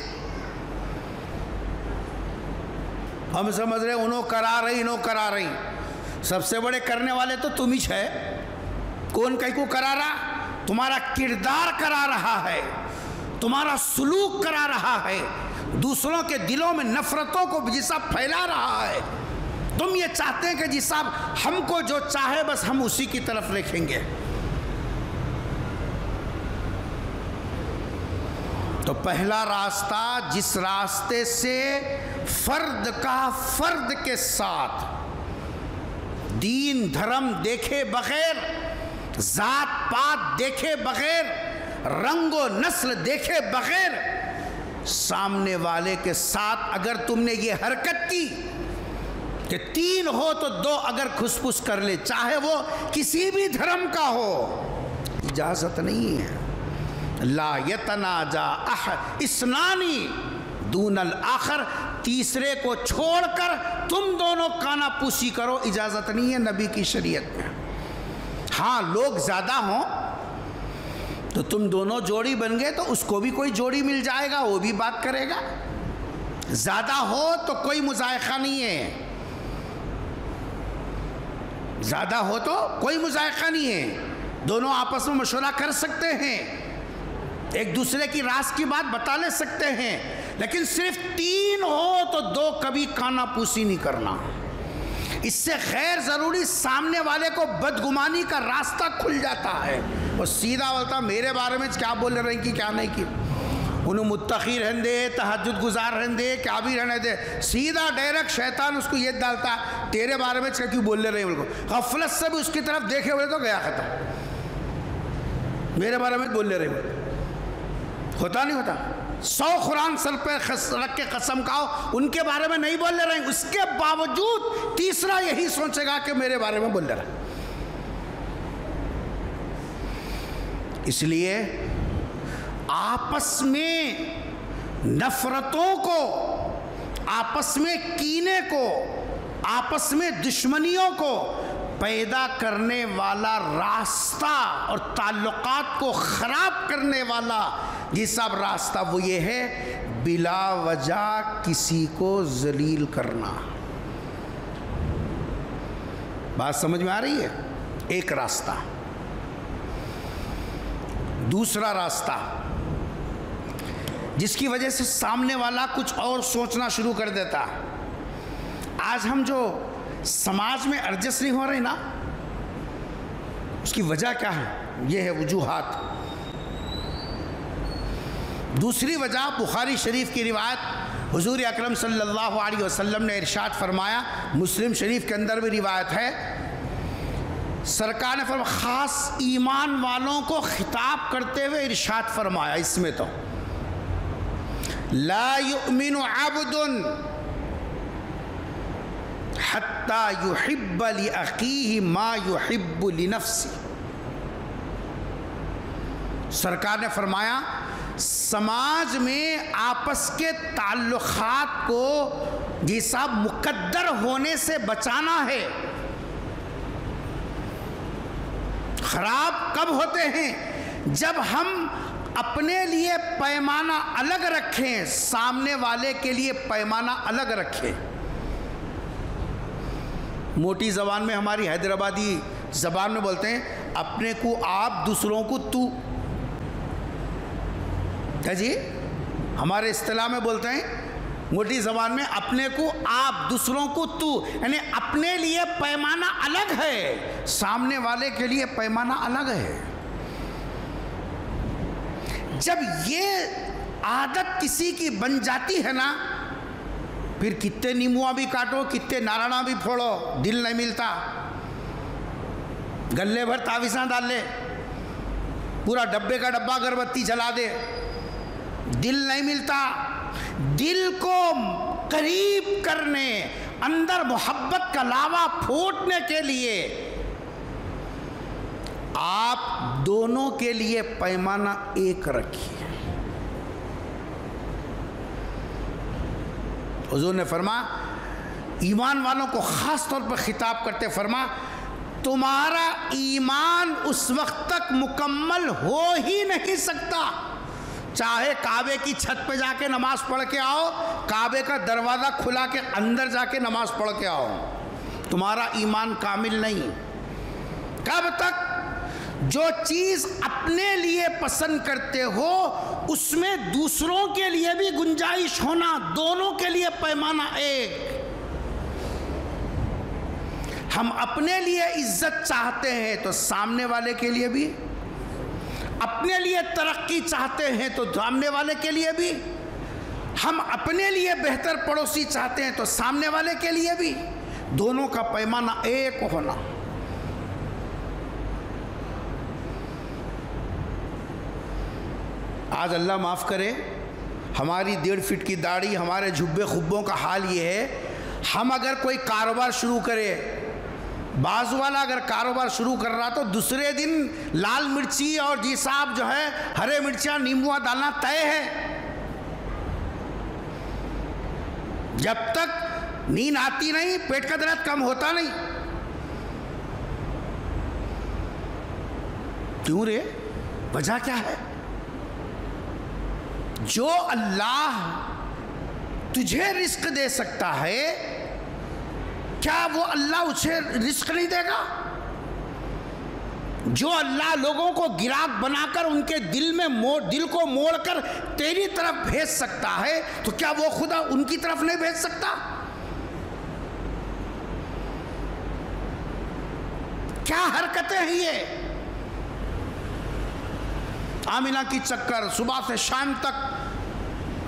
B: हम समझ रहे उन्हों करा रही, इन्हों करा रही, सबसे बड़े करने वाले तो तुम ही है। कौन कहीं को करा रहा? तुम्हारा किरदार करा रहा है, तुम्हारा सुलूक करा रहा है, दूसरों के दिलों में नफरतों को जिसा फैला रहा है। तुम ये चाहते हैं कि जी साहब हमको जो चाहे बस हम उसी की तरफ देखेंगे। तो पहला रास्ता, जिस रास्ते से फर्द का फर्द के साथ दीन धर्म देखे बगैर, जात पात देखे बगैर, रंगो नस्ल देखे बगैर, सामने वाले के साथ अगर तुमने ये हरकत की कि तीन हो तो दो अगर खुसफुस कर ले, चाहे वो किसी भी धर्म का हो, इजाजत नहीं है। ला यतनाजा अह इस्नानी दूनल आखर, तीसरे को छोड़कर तुम दोनों कानापूसी करो, इजाजत नहीं है नबी की शरीयत में। हाँ, लोग ज्यादा हों तो तुम दोनों जोड़ी बन गए तो उसको भी कोई जोड़ी मिल जाएगा, वो भी बात करेगा। ज्यादा हो तो कोई मुजायका नहीं है, ज्यादा हो तो कोई मुजायका नहीं है। दोनों आपस में मशवरा कर सकते हैं, एक दूसरे की राज की बात बता ले सकते हैं, लेकिन सिर्फ तीन हो तो दो कभी कानापूसी नहीं करना। इससे गैर ज़रूरी सामने वाले को बदगुमानी का रास्ता खुल जाता है। और सीधा बोलता मेरे बारे में क्या बोल रहे हैं कि क्या नहीं की, उन्हें मुत्तकी रहने दे, तहज्जुद गुजार रहने दे, क्या भी रहने दे। सीधा डायरेक्ट शैतान उसको ये डालता तेरे बारे में क्यों बोल रहे हैं, उनको गफलत से भी उसकी तरफ देखे बोले तो गया खत्म, मेरे बारे में बोल रहे हैं। होता नहीं होता? 100 कुरान सर पे रख के कसम खाओ उनके बारे में नहीं बोल रहे हैं, उसके बावजूद तीसरा यही सोचेगा कि मेरे बारे में बोल रहा है। इसलिए आपस में नफरतों को, आपस में कीने को, आपस में दुश्मनियों को पैदा करने वाला रास्ता और ताल्लुकात को खराब करने वाला ये सब रास्ता वो ये है बिला वजह किसी को जलील करना। बात समझ में आ रही है? एक रास्ता। दूसरा रास्ता जिसकी वजह से सामने वाला कुछ और सोचना शुरू कर देता। आज हम जो समाज में एडजस्ट नहीं हो रहे ना, उसकी वजह क्या है? ये है वजूहात। दूसरी वजह बुखारी शरीफ की रिवायत, हुजूर अकरम सल्लल्लाहु अलैहि वसल्लम ने इरशाद फरमाया, मुस्लिम शरीफ के अंदर भी रिवायत है, सरकार ने फरमाया, ख़ास ईमान वालों को खिताब करते हुए इरशाद फरमाया, इसमें तो ला युमिनु अब्दुन हत्ता युहिब्ब लि अखीहि मा युहिब्बु लि नफ्सी। सरकार ने फरमाया समाज में आपस के ताल्लुकात को जैसा मुकद्दर होने से बचाना है। खराब कब होते हैं? जब हम अपने लिए पैमाना अलग रखें, सामने वाले के लिए पैमाना अलग रखें। मोटी ज़बान में, हमारी हैदराबादी ज़बान में बोलते हैं अपने को आप, दूसरों को तू। क्या जी? हमारे इस्तिलाह में बोलते हैं मोटी ज़बान में अपने को आप, दूसरों को तू, यानी अपने लिए पैमाना अलग है, सामने वाले के लिए पैमाना अलग है। जब ये आदत किसी की बन जाती है ना, फिर कितने नींबुआ भी काटो, कितने नारायणा भी फोड़ो, दिल नहीं मिलता। गले भर तावीज़ां डाल ले, पूरा डब्बे का डब्बा अगरबत्ती जला दे, दिल नहीं मिलता। दिल को करीब करने, अंदर मोहब्बत का लावा फूटने के लिए आप दोनों के लिए पैमाना एक रखिए। हुजूर ने फरमा, ईमान वालों को खास तौर पर खिताब करते फरमा, तुम्हारा ईमान उस वक्त तक मुकम्मल हो ही नहीं सकता चाहे काबे की छत पे जाके नमाज पढ़ के आओ, काबे का दरवाज़ा खुला के अंदर जाके नमाज पढ़ के आओ, तुम्हारा ईमान कामिल नहीं। कब तक? जो चीज़ अपने लिए पसंद करते हो उसमें दूसरों के लिए भी गुंजाइश होना, दोनों के लिए पैमाना एक। हम अपने लिए इज्जत चाहते हैं तो सामने वाले के लिए भी, अपने लिए तरक्की चाहते हैं तो सामने वाले के लिए भी, हम अपने लिए बेहतर पड़ोसी चाहते हैं तो सामने वाले के लिए भी, दोनों का पैमाना एक होना। आज अल्लाह माफ़ करे, हमारी 1.5 फीट की दाढ़ी, हमारे जुब्बे खुब्बों का हाल ये है, हम अगर कोई कारोबार शुरू करें, बाजू वाला अगर कारोबार शुरू कर रहा तो दूसरे दिन लाल मिर्ची और जी साहब जो है हरे मिर्चियाँ नींबुआ डालना तय है। जब तक नींद आती नहीं, पेट का दर्द कम होता नहीं। क्यों रे? वजह क्या है? जो अल्लाह तुझे रिस्क दे सकता है, क्या वो अल्लाह उसे रिस्क नहीं देगा? जो अल्लाह लोगों को गिराक बनाकर उनके दिल को मोड़कर तेरी तरफ भेज सकता है, तो क्या वो खुदा उनकी तरफ नहीं भेज सकता? क्या हरकतें हैं ये? आमिना की चक्कर सुबह से शाम तक।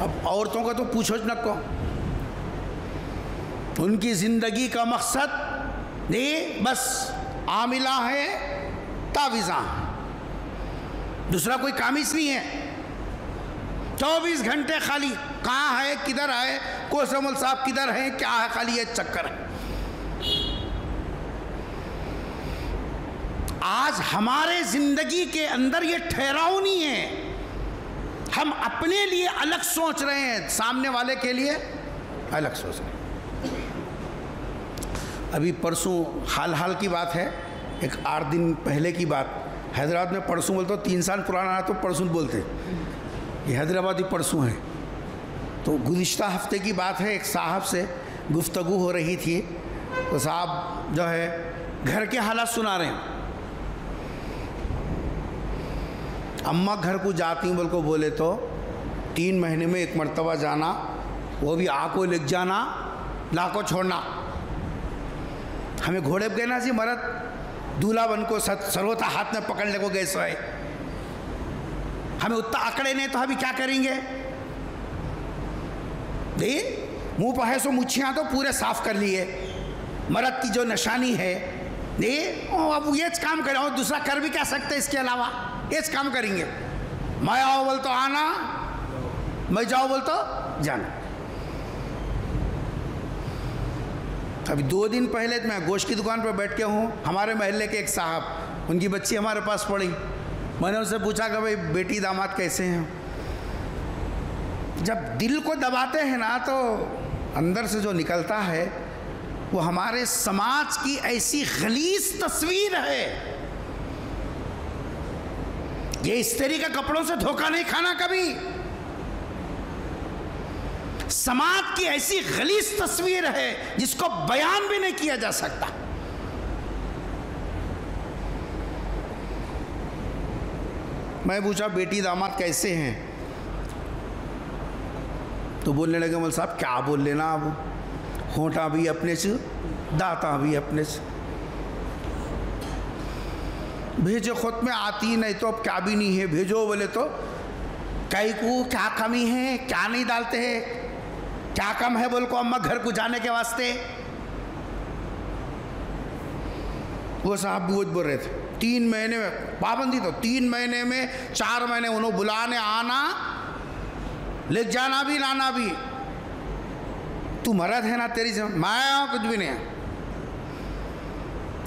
B: अब औरतों का तो पूछो न को, उनकी जिंदगी का मकसद नहीं, बस आमिला है, तावीज़ा, दूसरा कोई कामिस नहीं है। 24 घंटे खाली कहाँ है, किधर है, कोसमल साहब किधर है, क्या है, खाली ये चक्कर है। आज हमारे जिंदगी के अंदर ये ठहराव नहीं है। हम अपने लिए अलग सोच रहे हैं, सामने वाले के लिए अलग सोच रहे हैं। अभी परसों हाल की बात है, एक 8 दिन पहले की बात, हैदराबाद में परसों बोलते, 3 साल पुराना तो परसों बोलते, ये हैदराबादी परसों है। तो गुज़िश्ता हफ्ते की बात है, एक साहब से गुफ्तगू हो रही थी, तो साहब जो है घर के हालात सुना रहे हैं। अम्मा घर को जाती बोल को बोले तो 3 महीने में 1 मरतबा जाना, वो भी आको लिख जाना, लाको छोड़ना। हमें घोड़े पे गए ना जी, मरद दूल्हा बन को सरोता हाथ में पकड़ ले को गए सोए, हमें उतना आंकड़े नहीं तो हम क्या करेंगे? नहीं, मुंह पर है सो मुछियाँ तो पूरे साफ कर लिए, मरद की जो निशानी है। नहीं, अब ये काम करें और दूसरा कर भी क्या सकते, इसके अलावा ये काम करेंगे। मैं आओ बोल तो आना, मैं जाओ बोल तो जाना। अभी 2 दिन पहले मैं गोश्त की दुकान पर बैठ के हूँ, हमारे महल्ले के एक साहब, उनकी बच्ची हमारे पास पड़ी, मैंने उनसे पूछा कि भाई बेटी दामाद कैसे हैं? जब दिल को दबाते हैं ना तो अंदर से जो निकलता है वो हमारे समाज की ऐसी गलीज़ तस्वीर है। ये इस्त्री के कपड़ों से धोखा नहीं खाना कभी। समाज की ऐसी गलीज़ तस्वीर है जिसको बयान भी नहीं किया जा सकता। मैं पूछा बेटी दामाद कैसे हैं, तो बोलने लगे मौलवी साहब क्या बोल लेना, अब होंठा भी अपने से, दाता भी अपने से, भेजो खुद में आती नहीं तो अब क्या भी नहीं है, भेजो बोले तो कई को क्या कमी है, क्या नहीं डालते हैं, क्या कम है बोल को अम्मा घर को जाने के वास्ते। वो साहब भी वो बोल रहे थे 3 महीने में पाबंदी, तो 3 महीने में 4 महीने उन्होंने बुलाने आना, ले जाना भी लाना भी। तू मर्द है ना, तेरी से मैं कुछ भी नहीं है।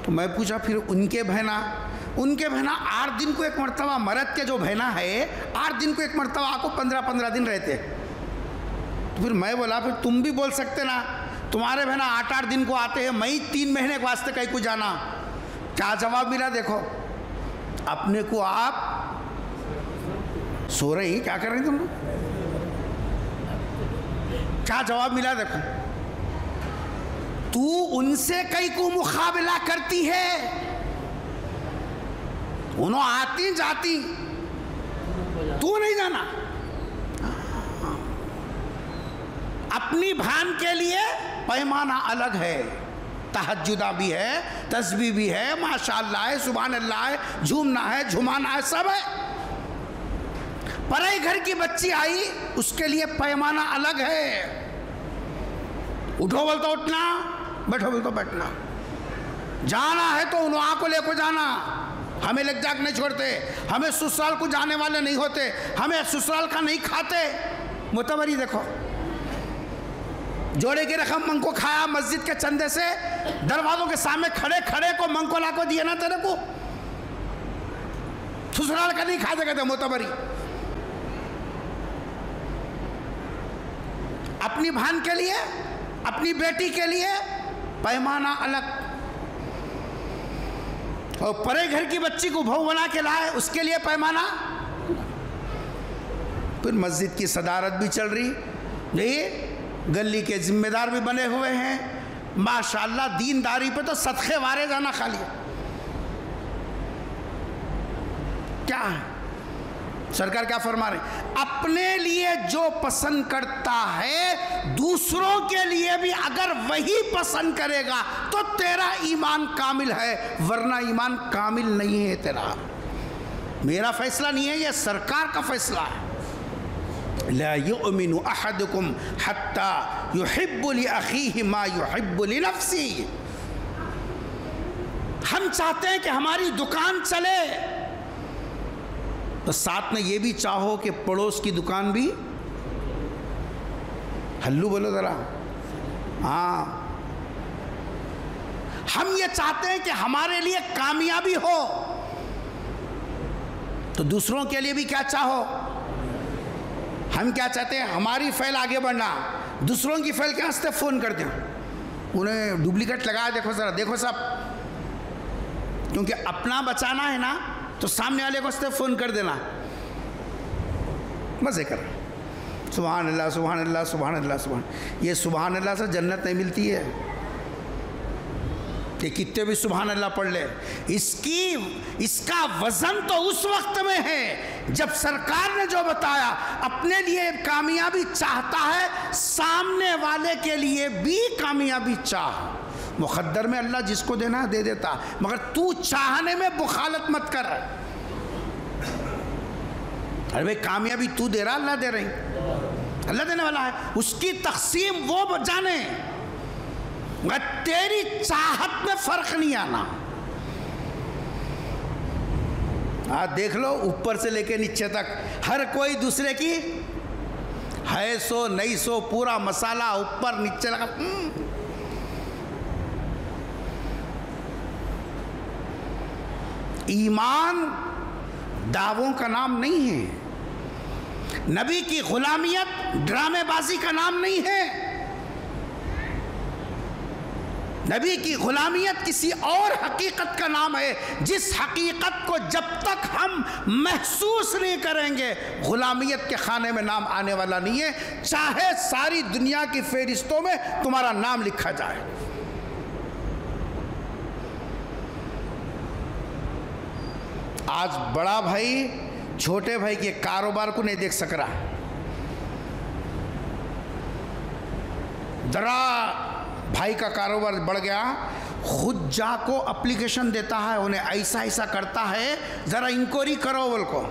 B: तो मैं पूछा फिर उनके बहना 8 दिन को एक मरतबा, मर्द के जो बहना है 8 दिन को एक मरतबा आपको 15-15 दिन रहते। तो फिर मैं बोला फिर तुम भी बोल सकते ना, तुम्हारे बहना 8-8 दिन को आते हैं, मैं ही 3 महीने के वास्ते कहीं को जाना। क्या जवाब मिला देखो, अपने को आप सो रही, क्या कर रही तुम लोग, क्या जवाब मिला देखो। तू उनसे कई को मुकाबला करती है, उन्होंने आती जाती, तू नहीं जाना। अपनी भान के लिए पैमाना अलग है, तहज्जुदा भी है, तस्बीह भी है, माशाअल्लाह है, सुभान अल्लाह है, झूमना है, झुमाना है, सब है। पराई घर की बच्ची आई, उसके लिए पैमाना अलग है। उठो बोल तो उठना, बैठो बोल तो बैठना, जाना है तो उन्होंने को लेकर जाना। हमें ले जाकर नहीं छोड़ते, हमें ससुराल को जाने वाले नहीं होते, हमें ससुराल का नहीं खाते। मुतबरी देखो, जोड़े की रकम मंग को खाया मस्जिद के चंदे से, दरवाजों के सामने खड़े खड़े को मंग को ला को दिए ना तेरे को, ससुराल का नहीं खा देगा मोतबरी। अपनी भान के लिए, अपनी बेटी के लिए पैमाना अलग, और परे घर की बच्ची को बहू बना के लाए उसके लिए पैमाना। फिर मस्जिद की सदारत भी चल रही, देखिए गली के जिम्मेदार भी बने हुए हैं माशाअल्लाह। दीनदारी पे तो सदक़े वारे जाना खाली। क्या है सरकार क्या फरमा रहे, अपने लिए जो पसंद करता है दूसरों के लिए भी अगर वही पसंद करेगा तो तेरा ईमान कामिल है, वरना ईमान कामिल नहीं है तेरा। मेरा फैसला नहीं है, यह सरकार का फैसला है। ला युमिनु अहदुकुम हत्ता युहिब्बु लि अखीहि मा युहिब्बु लि नफ्सी। हम चाहते हैं कि हमारी दुकान चले, तो साथ में ये भी चाहो कि पड़ोस की दुकान भी, हल्लू बोलो जरा, हाँ। हम ये चाहते हैं कि हमारे लिए कामयाबी हो, तो दूसरों के लिए भी क्या चाहो। हम क्या चाहते हैं, हमारी फाइल आगे बढ़ना, दूसरों की फाइल के वास्ते फ़ोन कर दें, उन्हें डुप्लीकेट लगाया, देखो ज़रा, देखो सब, क्योंकि अपना बचाना है ना, तो सामने वाले को वास्ते फ़ोन कर देना, मज़े कर। सुभान अल्लाह सुभान अल्लाह सुभान अल्लाह सुभान। ये सुभान अल्लाह से जन्नत नहीं मिलती है कि कितने भी सुभान अल्लाह पढ़ ले। इसका वजन तो उस वक्त में है जब सरकार ने जो बताया, अपने लिए कामयाबी चाहता है, सामने वाले के लिए भी कामयाबी चाह। मुक़द्दर में अल्लाह जिसको देना है दे देता, मगर तू चाहने में बुखालत मत कर। अरे भाई कामयाबी तू दे रहा, अल्लाह दे रही, अल्लाह देने वाला है, उसकी तक़सीम वो जाने, मगर तेरी चाहत में फ़र्क नहीं आना। आज देख लो ऊपर से लेके नीचे तक हर कोई दूसरे की है सो नहीं सो, पूरा मसाला ऊपर नीचे लगा। ईमान दावों का नाम नहीं है, नबी की गुलामियत ड्रामेबाजी का नाम नहीं है, नबी की गुलामियत किसी और हकीकत का नाम है, जिस हकीकत को जब तक हम महसूस नहीं करेंगे गुलामियत के खाने में नाम आने वाला नहीं है, चाहे सारी दुनिया की फहरिस्तों में तुम्हारा नाम लिखा जाए। आज बड़ा भाई छोटे भाई के कारोबार को नहीं देख सक रहा, जरा भाई का कारोबार बढ़ गया, खुद जाको एप्लीकेशन देता है, उन्हें ऐसा ऐसा करता है, ज़रा इंक्वायरी करो बोल को,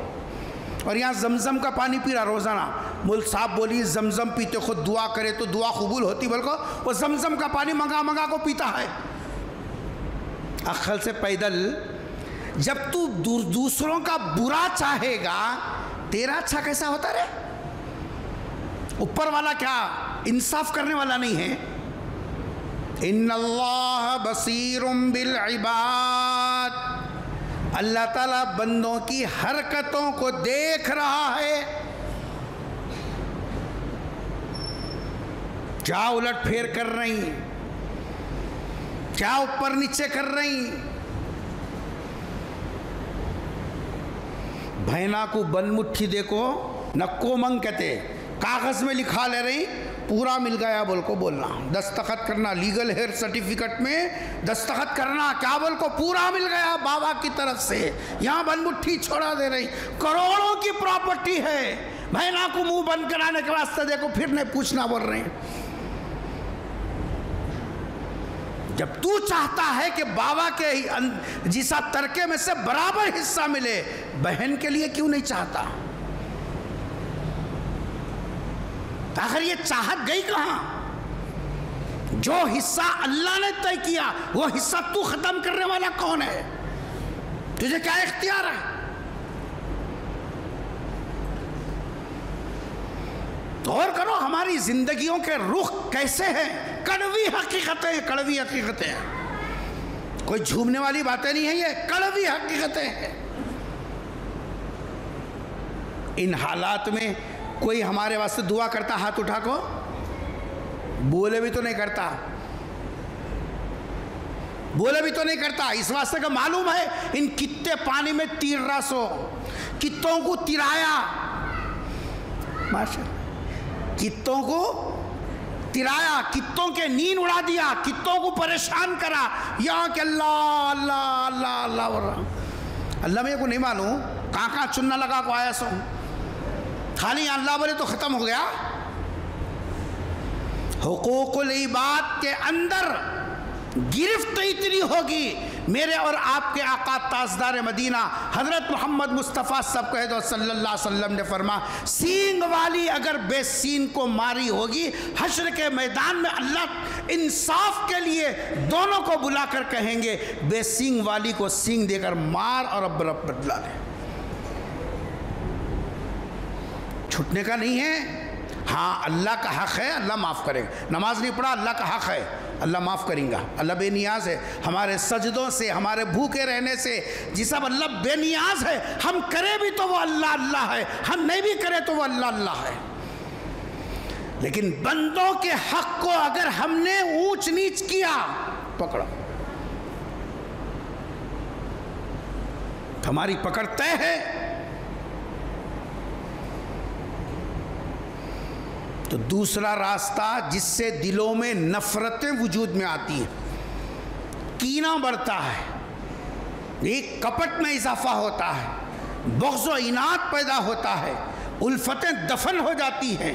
B: और यहाँ जमजम का पानी पी रहा रोज़ाना। मुल्क साहब बोली जमजम पीते खुद दुआ करे तो दुआ कबूल होती, बल्कि वो जमजम का पानी मंगा मंगा को पीता है। अक्ल से पैदल जब तू दूसरों का बुरा चाहेगा, तेरा अच्छा कैसा होता रे? ऊपर वाला क्या इंसाफ करने वाला नहीं है? इन्नल्लाह बसीरुम बिल इबाद, अल्लाह ताला बंदों की हरकतों को देख रहा है। क्या उलट फेर कर रही, क्या ऊपर नीचे कर रही। भैना को बन मुट्ठी देखो नक्को मंग कहते, कागज में लिखा ले रही पूरा मिल गया बोल को बोलना, दस्तखत करना, लीगल हेयर सर्टिफिकेट में दस्तखत करना, क्या बोल को पूरा मिल गया बाबा की तरफ से। यहाँ बनमुट्ठी छोड़ा दे रही, करोड़ों की प्रॉपर्टी है। बहना को मुंह बंद कराने के वास्ते देखो फिर नहीं पूछना बोल रहे हैं। जब तू चाहता है कि बाबा के जिसा तरके में से बराबर हिस्सा मिले, बहन के लिए क्यों नहीं चाहता? आखिर ये चाहत गई कहां? जो हिस्सा अल्लाह ने तय किया वो हिस्सा तू खत्म करने वाला कौन है? तुझे क्या इख्तियार है? गौर करो हमारी जिंदगियों के रुख कैसे हैं। कड़वी हकीकतें, कड़वी हकीकतें हैं, कोई झूमने वाली बातें नहीं है, ये कड़वी हकीकतें हैं। इन हालात में कोई हमारे वास्ते दुआ करता हाथ उठा को? बोले भी तो नहीं करता, बोले भी तो नहीं करता। इस वास्ते का मालूम है इन कित्ते पानी में तीर रहा सो, कित्तों को तिराया, माशा कित्तों को तिराया, कित्तों के नींद उड़ा दिया, कित्तों को परेशान करा। यहाँ के अल्लाह अल्लाह अल्लाह अल्लाह अल्लाह मेरे को नहीं मालूम कहाँ कहाँ चुन्ना लगा को आया सो, खाली अल्लाह बोले तो खत्म हो गया। हुकूकुल इबाद के अंदर गिरफ्त इतनी होगी। मेरे और आपके आका ताजदार मदीना हजरत मोहम्मद मुस्तफ़ा सब कह दो सल्लल्लाहु अलैहि वसल्लम ने फरमा, सींग वाली अगर बेसीन को मारी होगी, हश्र के मैदान में अल्लाह इंसाफ के लिए दोनों को बुलाकर कहेंगे बेसींग वाली को सींग देकर मार और अब बदला ले। छूटने का नहीं है। हाँ अल्लाह का हक है, अल्लाह माफ़ करेगा। नमाज नहीं पढ़ा, अल्लाह का हक है, अल्लाह माफ़ करेगा। अल्लाह बेनियाज है हमारे सजदों से, हमारे भूखे रहने से। जिस सब अल्लाह बेनियाज है, हम करें भी तो वो अल्लाह अल्लाह है, हम नहीं भी करें तो वो अल्लाह अल्लाह है। लेकिन बंदों के हक को अगर हमने ऊंच नीच किया, पकड़ो, हमारी पकड़ तय है। तो दूसरा रास्ता जिससे दिलों में नफरतें वजूद में आती हैं, कीना बढ़ता है, एक कपट में इजाफा होता है, बग़्ज़ व इनात पैदा होता है, उल्फतें दफन हो जाती हैं,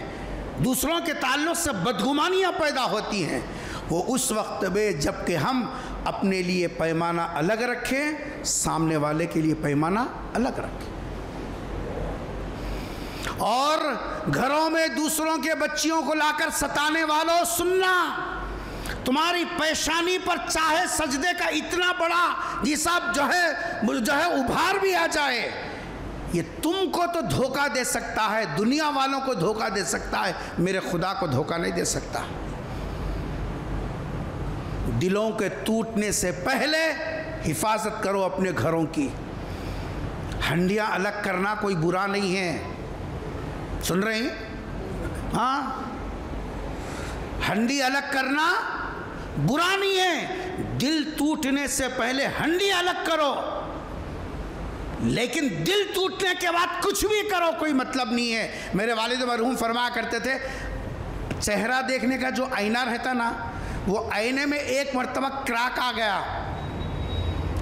B: दूसरों के ताल्लुक़ से बदगुमानियाँ पैदा होती हैं, वो उस वक्त में जबकि हम अपने लिए पैमाना अलग रखें, सामने वाले के लिए पैमाना अलग रखें। और घरों में दूसरों के बच्चियों को लाकर सताने वालों सुनना, तुम्हारी पेशानी पर चाहे सजदे का इतना बड़ा हिसाब जो है उभार भी आ जाए, ये तुमको तो धोखा दे सकता है, दुनिया वालों को धोखा दे सकता है, मेरे खुदा को धोखा नहीं दे सकता। दिलों के टूटने से पहले हिफाजत करो अपने घरों की। हंडियां अलग करना कोई बुरा नहीं है, सुन रहे हैं? हाँ, हंडी अलग करना बुरा नहीं है। दिल टूटने से पहले हंडी अलग करो, लेकिन दिल टूटने के बाद कुछ भी करो कोई मतलब नहीं है। मेरे वालिद मरहूम फरमाया करते थे, चेहरा देखने का जो आईना रहता ना, वो आईने में एक मर्तबा क्रैक आ गया,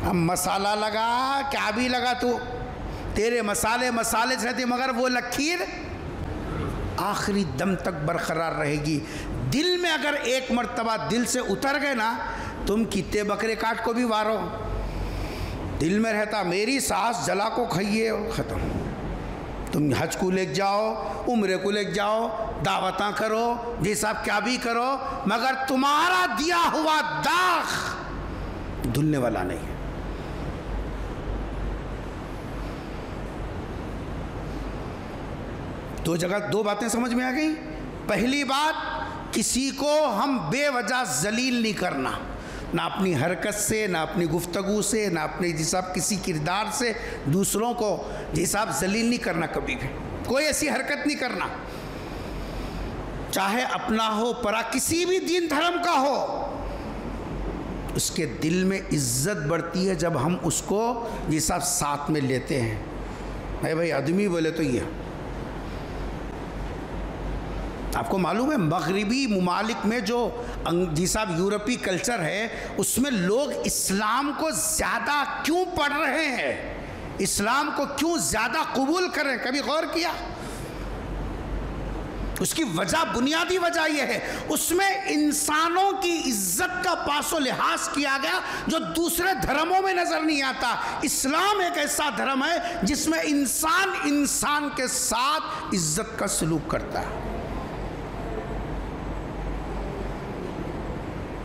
B: अब मसाला लगा क्या भी लगा, तो तेरे मसाले रहते मगर वो लकीर आखिरी दम तक बरकरार रहेगी। दिल में अगर एक मर्तबा दिल से उतर गए ना, तुम कितने बकरे काट को भी वारो, दिल में रहता मेरी सास जला को खाइए और ख़त्म। तुम हज को ले जाओ, उम्रे को ले जाओ, दावतां करो, जी साहब क्या भी करो, मगर तुम्हारा दिया हुआ दाग धुलने वाला नहीं है। दो बातें समझ में आ गई। पहली बात, किसी को हम बेवजह जलील नहीं करना, ना अपनी हरकत से, ना अपनी गुफ्तगू से, ना अपने जिसाब किसी किरदार से दूसरों को जिसाब जलील नहीं करना। कभी भी कोई ऐसी हरकत नहीं करना, चाहे अपना हो परा, किसी भी दीन धर्म का हो। उसके दिल में इज्जत बढ़ती है जब हम उसको जिसाब साथ में लेते हैं। भाई आदमी बोले तो ये, आपको मालूम है मगरिबी मुमालिक में जो जिसाब यूरोपी कल्चर है, उसमें लोग इस्लाम को ज़्यादा क्यों पढ़ रहे हैं, इस्लाम को क्यों ज़्यादा कबूल कर रहे हैं? कभी गौर किया? उसकी वजह, बुनियादी वजह यह है, उसमें इंसानों की इज्जत का पासो लिहाज किया गया जो दूसरे धर्मों में नजर नहीं आता। इस्लाम एक ऐसा धर्म है जिसमें इंसान इंसान के साथ इज्जत का सलूक करता है।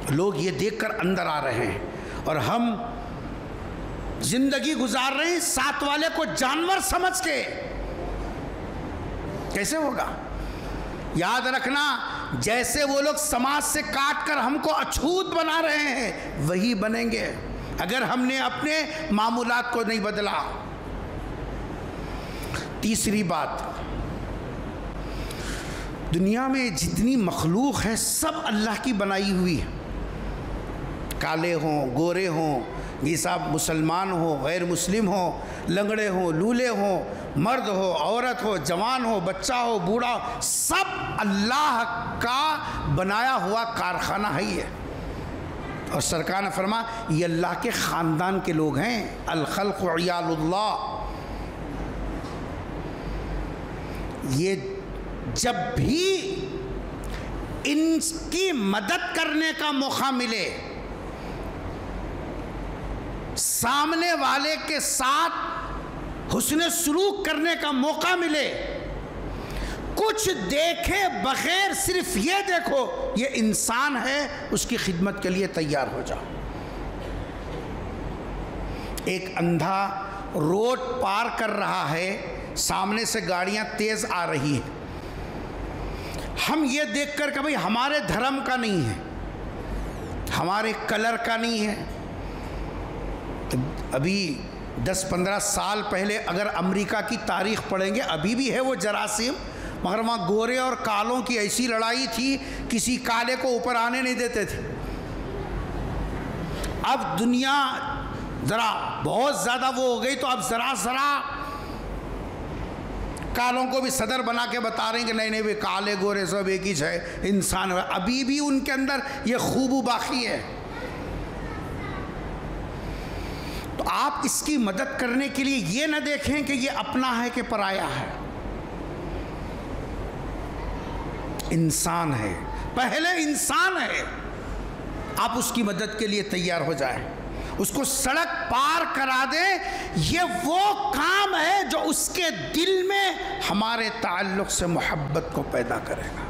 B: लोग ये देखकर अंदर आ रहे हैं और हम जिंदगी गुजार रहे हैं साथ वाले को जानवर समझ के। कैसे होगा? याद रखना, जैसे वो लोग समाज से काट कर हमको अछूत बना रहे हैं, वही बनेंगे अगर हमने अपने मामूलात को नहीं बदला। तीसरी बात, दुनिया में जितनी मखलूक है सब अल्लाह की बनाई हुई है। काले हों, गोरे हों, ये सब मुसलमान हो, गैर मुस्लिम हो, लंगड़े हो, लूले हो, मर्द हो, औरत हो, जवान हो, बच्चा हो, बूढ़ा हो, सब अल्लाह का बनाया हुआ कारखाना है ये। और सरकार ने फरमाया ये अल्लाह के ख़ानदान के लोग हैं। अल खल्क़ु इयालुल्लाह। ये जब भी इनकी मदद करने का मौका मिले, सामने वाले के साथ हुस्न सलूक करने का मौका मिले, कुछ देखे बगैर सिर्फ ये देखो ये इंसान है, उसकी खिदमत के लिए तैयार हो जाओ। एक अंधा रोड पार कर रहा है, सामने से गाड़ियां तेज आ रही हैं, हम ये देखकर कि भाई हमारे धर्म का नहीं है, हमारे कलर का नहीं है। अभी 10-15 साल पहले अगर अमेरिका की तारीख पढ़ेंगे, अभी भी है वो जरासीम, मगर वहाँ गोरे और कालों की ऐसी लड़ाई थी, किसी काले को ऊपर आने नहीं देते थे। अब दुनिया ज़रा बहुत ज़्यादा वो हो गई, तो अब ज़रा कालों को भी सदर बना के बता रहे हैं कि नहीं नहीं वे काले गोरे सब एक ही है, इंसान है। अभी भी उनके अंदर ये खूबू बाकी है। तो आप इसकी मदद करने के लिए ये न देखें कि ये अपना है कि पराया है। इंसान है, पहले इंसान है, आप उसकी मदद के लिए तैयार हो जाएं, उसको सड़क पार करा दें। ये वो काम है जो उसके दिल में हमारे ताल्लुक़ से मोहब्बत को पैदा करेगा।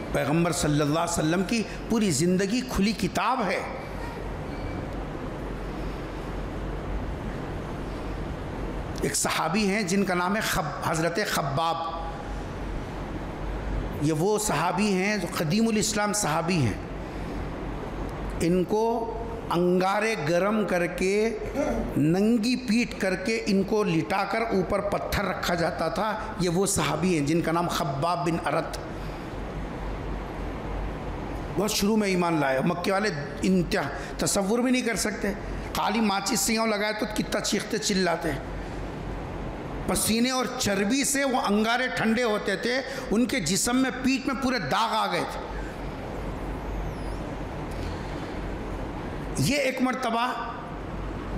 B: पैगम्बर सल्लल्लाहु अलैहि वसल्लम की पूरी ज़िंदगी खुली किताब है। एक सहाबी हैं जिनका नाम है हज़रत खब्बाब। ये वो सहाबी हैं जो क़दीमुल इस्लाम सहाबी हैं। इनको अंगारे गरम करके, नंगी पीट करके इनको लिटाकर ऊपर पत्थर रखा जाता था। ये वो सहाबी हैं जिनका नाम खब्बाब बिन अरत। बहुत शुरू में ईमान लाए, मक्के वाले इंतहा तसव्वुर भी नहीं कर सकते। खाली माचिस से यूँ लगाए तो कितना चीखते चिल्लाते। पसीने और चर्बी से वो अंगारे ठंडे होते थे, उनके जिस्म में, पीठ में पूरे दाग आ गए थे। ये एक मर्तबा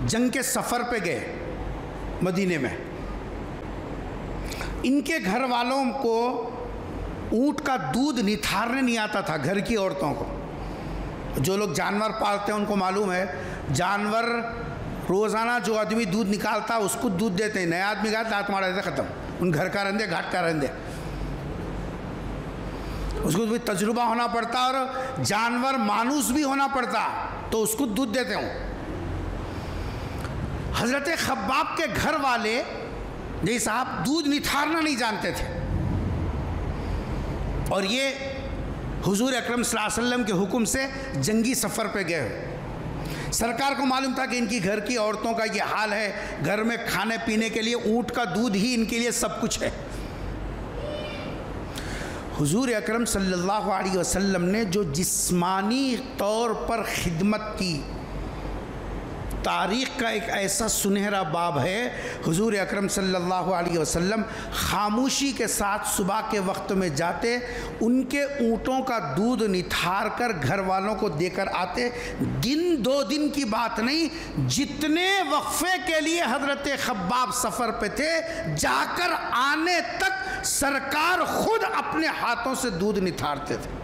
B: जंग के सफ़र पे गए मदीने में। इनके घर वालों को ऊँट का दूध निथारने नहीं आता था, घर की औरतों को। जो लोग जानवर पालते हैं उनको मालूम है, जानवर रोज़ाना जो आदमी दूध निकालता है उसको दूध देते हैं, नया आदमी का दांत मारा देते, ख़त्म, उन घर का रहंदे घाट का रहंदे। उसको भी तजुर्बा होना पड़ता और जानवर मानूस भी होना पड़ता तो उसको दूध देते हूँ। हज़रत खब्बाब के घर वाले जी साहब दूध निथारना नहीं जानते थे और ये हुजूर अकरम सल्लल्लाहु अलैहि वसल्लम के हुक्म से जंगी सफ़र पे गए। सरकार को मालूम था कि इनकी घर की औरतों का ये हाल है, घर में खाने पीने के लिए ऊँट का दूध ही इनके लिए सब कुछ है। हुजूर अकरम सल्लल्लाहु अलैहि वसल्लम ने जो जिस्मानी तौर पर खिदमत की, तारीख़ का एक ऐसा सुनहरा बाब है। हुजूर अकरम सल्लल्लाहु अलैहि वसल्लम खामोशी के साथ सुबह के वक्त में जाते, उनके ऊँटों का दूध निथार कर घर वालों को देकर आते। दिन दो दिन की बात नहीं, जितने वक्फे के लिए हज़रत खब्बाब सफ़र पे थे, जाकर आने तक सरकार खुद अपने हाथों से दूध निथारते थे।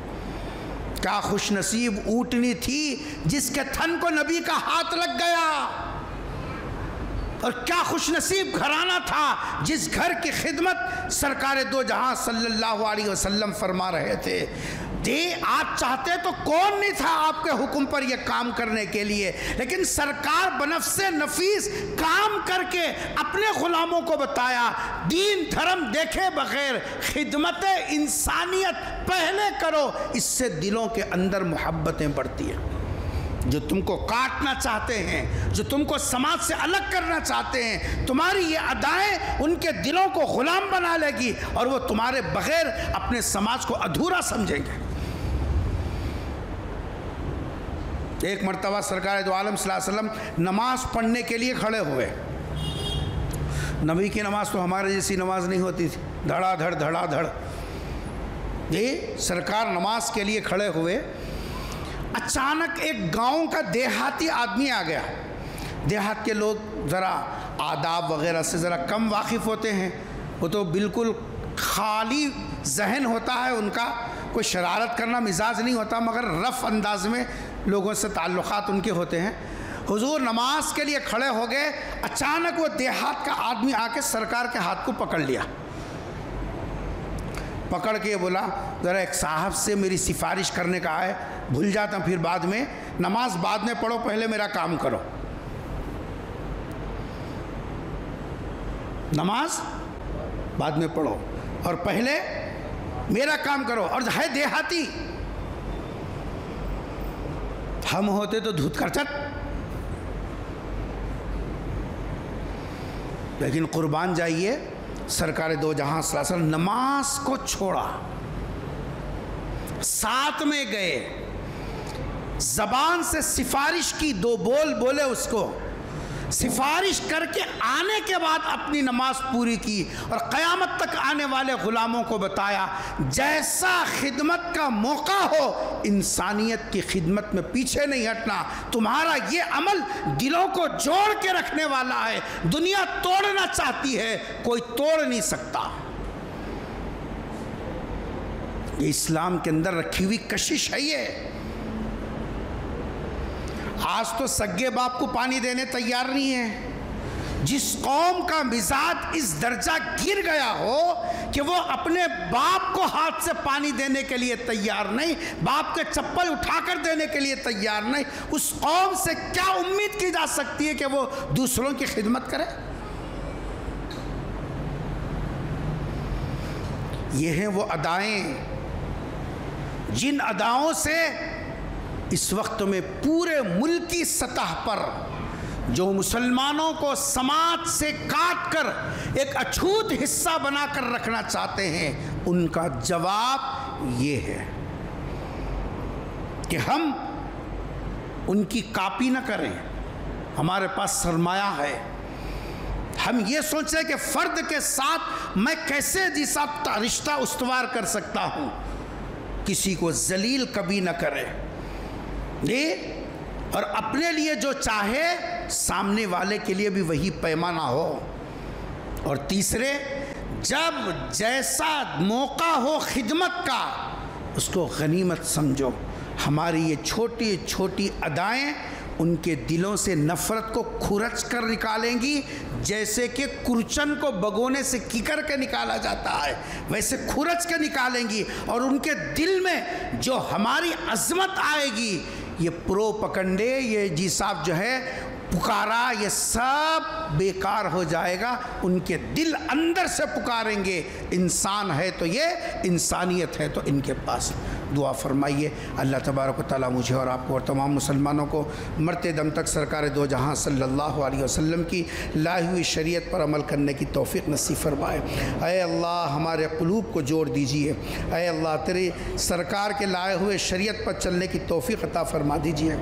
B: क्या खुशनसीब ऊँटनी थी जिसके थन को नबी का हाथ लग गया, और क्या खुशनसीब घराना था जिस घर की खिदमत सरकार दो जहां सल्लल्लाहु अलैहि वसल्लम फरमा रहे थे। दे आप चाहते तो कौन नहीं था आपके हुक्म पर यह काम करने के लिए, लेकिन सरकार बनफ्से नफीस काम करके अपने गुलामों को बताया, दीन धर्म देखे बगैर खिदमत इंसानियत पहले करो, इससे दिलों के अंदर मोहब्बतें बढ़ती हैं। जो तुमको काटना चाहते हैं, जो तुमको समाज से अलग करना चाहते हैं, तुम्हारी ये अदाएं उनके दिलों को गुलाम बना लेगी और वो तुम्हारे बगैर अपने समाज को अधूरा समझेंगे। एक मर्तबा सरकार दो आलम सल्लल्लाहु अलैहि वसल्लम नमाज पढ़ने के लिए खड़े हुए। नबी की नमाज तो हमारे जैसी नमाज नहीं होती थी, धड़ाधड़ धड़ाधड़। ये सरकार नमाज के लिए खड़े हुए, अचानक एक गांव का देहाती आदमी आ गया। देहात के लोग ज़रा आदाब वगैरह से ज़रा कम वाकिफ़ होते हैं, वो तो बिल्कुल खाली जहन होता है उनका, कोई शरारत करना मिजाज नहीं होता, मगर रफ़ अंदाज में लोगों से ताल्लुक़ात उनके होते हैं। हुजूर नमाज के लिए खड़े हो गए, अचानक वो देहात का आदमी आके सरकार के हाथ को पकड़ लिया। पकड़ के बोला, ज़रा एक साहब से मेरी सिफारिश करने का है, भूल जाता फिर बाद में, नमाज बाद में पढ़ो, पहले मेरा काम करो। नमाज बाद में पढ़ो और पहले मेरा काम करो। और है देहाती, हम होते तो धूत कर चट, लेकिन कुर्बान जाइए, सरकार दो जहां सल्लल्लाहु अलैहि वसल्लम नमाज को छोड़ा, साथ में गए, ज़बान से सिफारिश की, दो बोल बोले उसको, सिफारिश करके आने के बाद अपनी नमाज पूरी की और क़यामत तक आने वाले ग़ुलामों को बताया, जैसा खिदमत का मौका हो इंसानियत की खिदमत में पीछे नहीं हटना। तुम्हारा ये अमल दिलों को जोड़ के रखने वाला है, दुनिया तोड़ना चाहती है, कोई तोड़ नहीं सकता। ये इस्लाम के अंदर रखी हुई कशिश है। ये आज तो सगे बाप को पानी देने तैयार नहीं है। जिस कौम का मिजाज इस दर्जा गिर गया हो कि वो अपने बाप को हाथ से पानी देने के लिए तैयार नहीं, बाप के चप्पल उठाकर देने के लिए तैयार नहीं, उस कौम से क्या उम्मीद की जा सकती है कि वो दूसरों की खिदमत करे। ये हैं वो अदाएं, जिन अदाओं से इस वक्त में पूरे मुल्की सतह पर जो मुसलमानों को समाज से काट कर एक अछूत हिस्सा बनाकर रखना चाहते हैं, उनका जवाब ये है कि हम उनकी कॉपी न करें। हमारे पास सरमाया है, हम ये सोचें कि फ़र्द के साथ मैं कैसे जिसा रिश्ता उस्तवार कर सकता हूँ, किसी को जलील कभी न करें और अपने लिए जो चाहे सामने वाले के लिए भी वही पैमाना हो। और तीसरे, जब जैसा मौका हो खिदमत का उसको गनीमत समझो। हमारी ये छोटी छोटी अदाएं उनके दिलों से नफ़रत को खुरच कर निकालेंगी, जैसे कि कुरचन को भगोने से किकर के निकाला जाता है वैसे खुरच के निकालेंगी। और उनके दिल में जो हमारी अज़मत आएगी, ये प्रोपगंडे, ये जी साहब जो है पुकारा, ये सब बेकार हो जाएगा। उनके दिल अंदर से पुकारेंगे, इंसान है तो ये, इंसानियत है तो इनके पास। दुआ फरमाइए अल्लाह तबारक व तआला मुझे और आपको और तमाम मुसलमानों को मरते दम तक सरकार दो जहां सल्लल्लाहु अलैहि वसल्लम की लाई हुई शरीयत पर अमल करने की तौफीक नसीब फरमाए। ऐ अल्लाह हमारे क़ुलूब को जोड़ दीजिए। ऐ अल्लाह तेरी सरकार के लाए हुए शरीयत पर चलने की तौफीक अता फरमा दीजिए।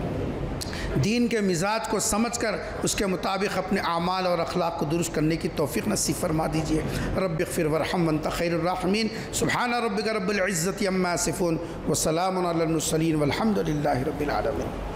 B: दीन के मिजाज को समझकर उसके मुताबिक अपने आमाल और अखलाक को दुरुस्त करने की तौफीक नसीब फरमा दीजिए। रब्बिग़फिर वरहम वअन्त खैरुर राहिमीन। सुब्हान रब्बिका रब्बिल इज़्ज़ति अम्मा यसिफ़ून व सलामुन अलल मुरसलीन वल्हम्दुलिल्लाहि रब्बिल आलमीन।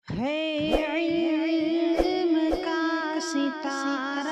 A: है इल्म का सितारा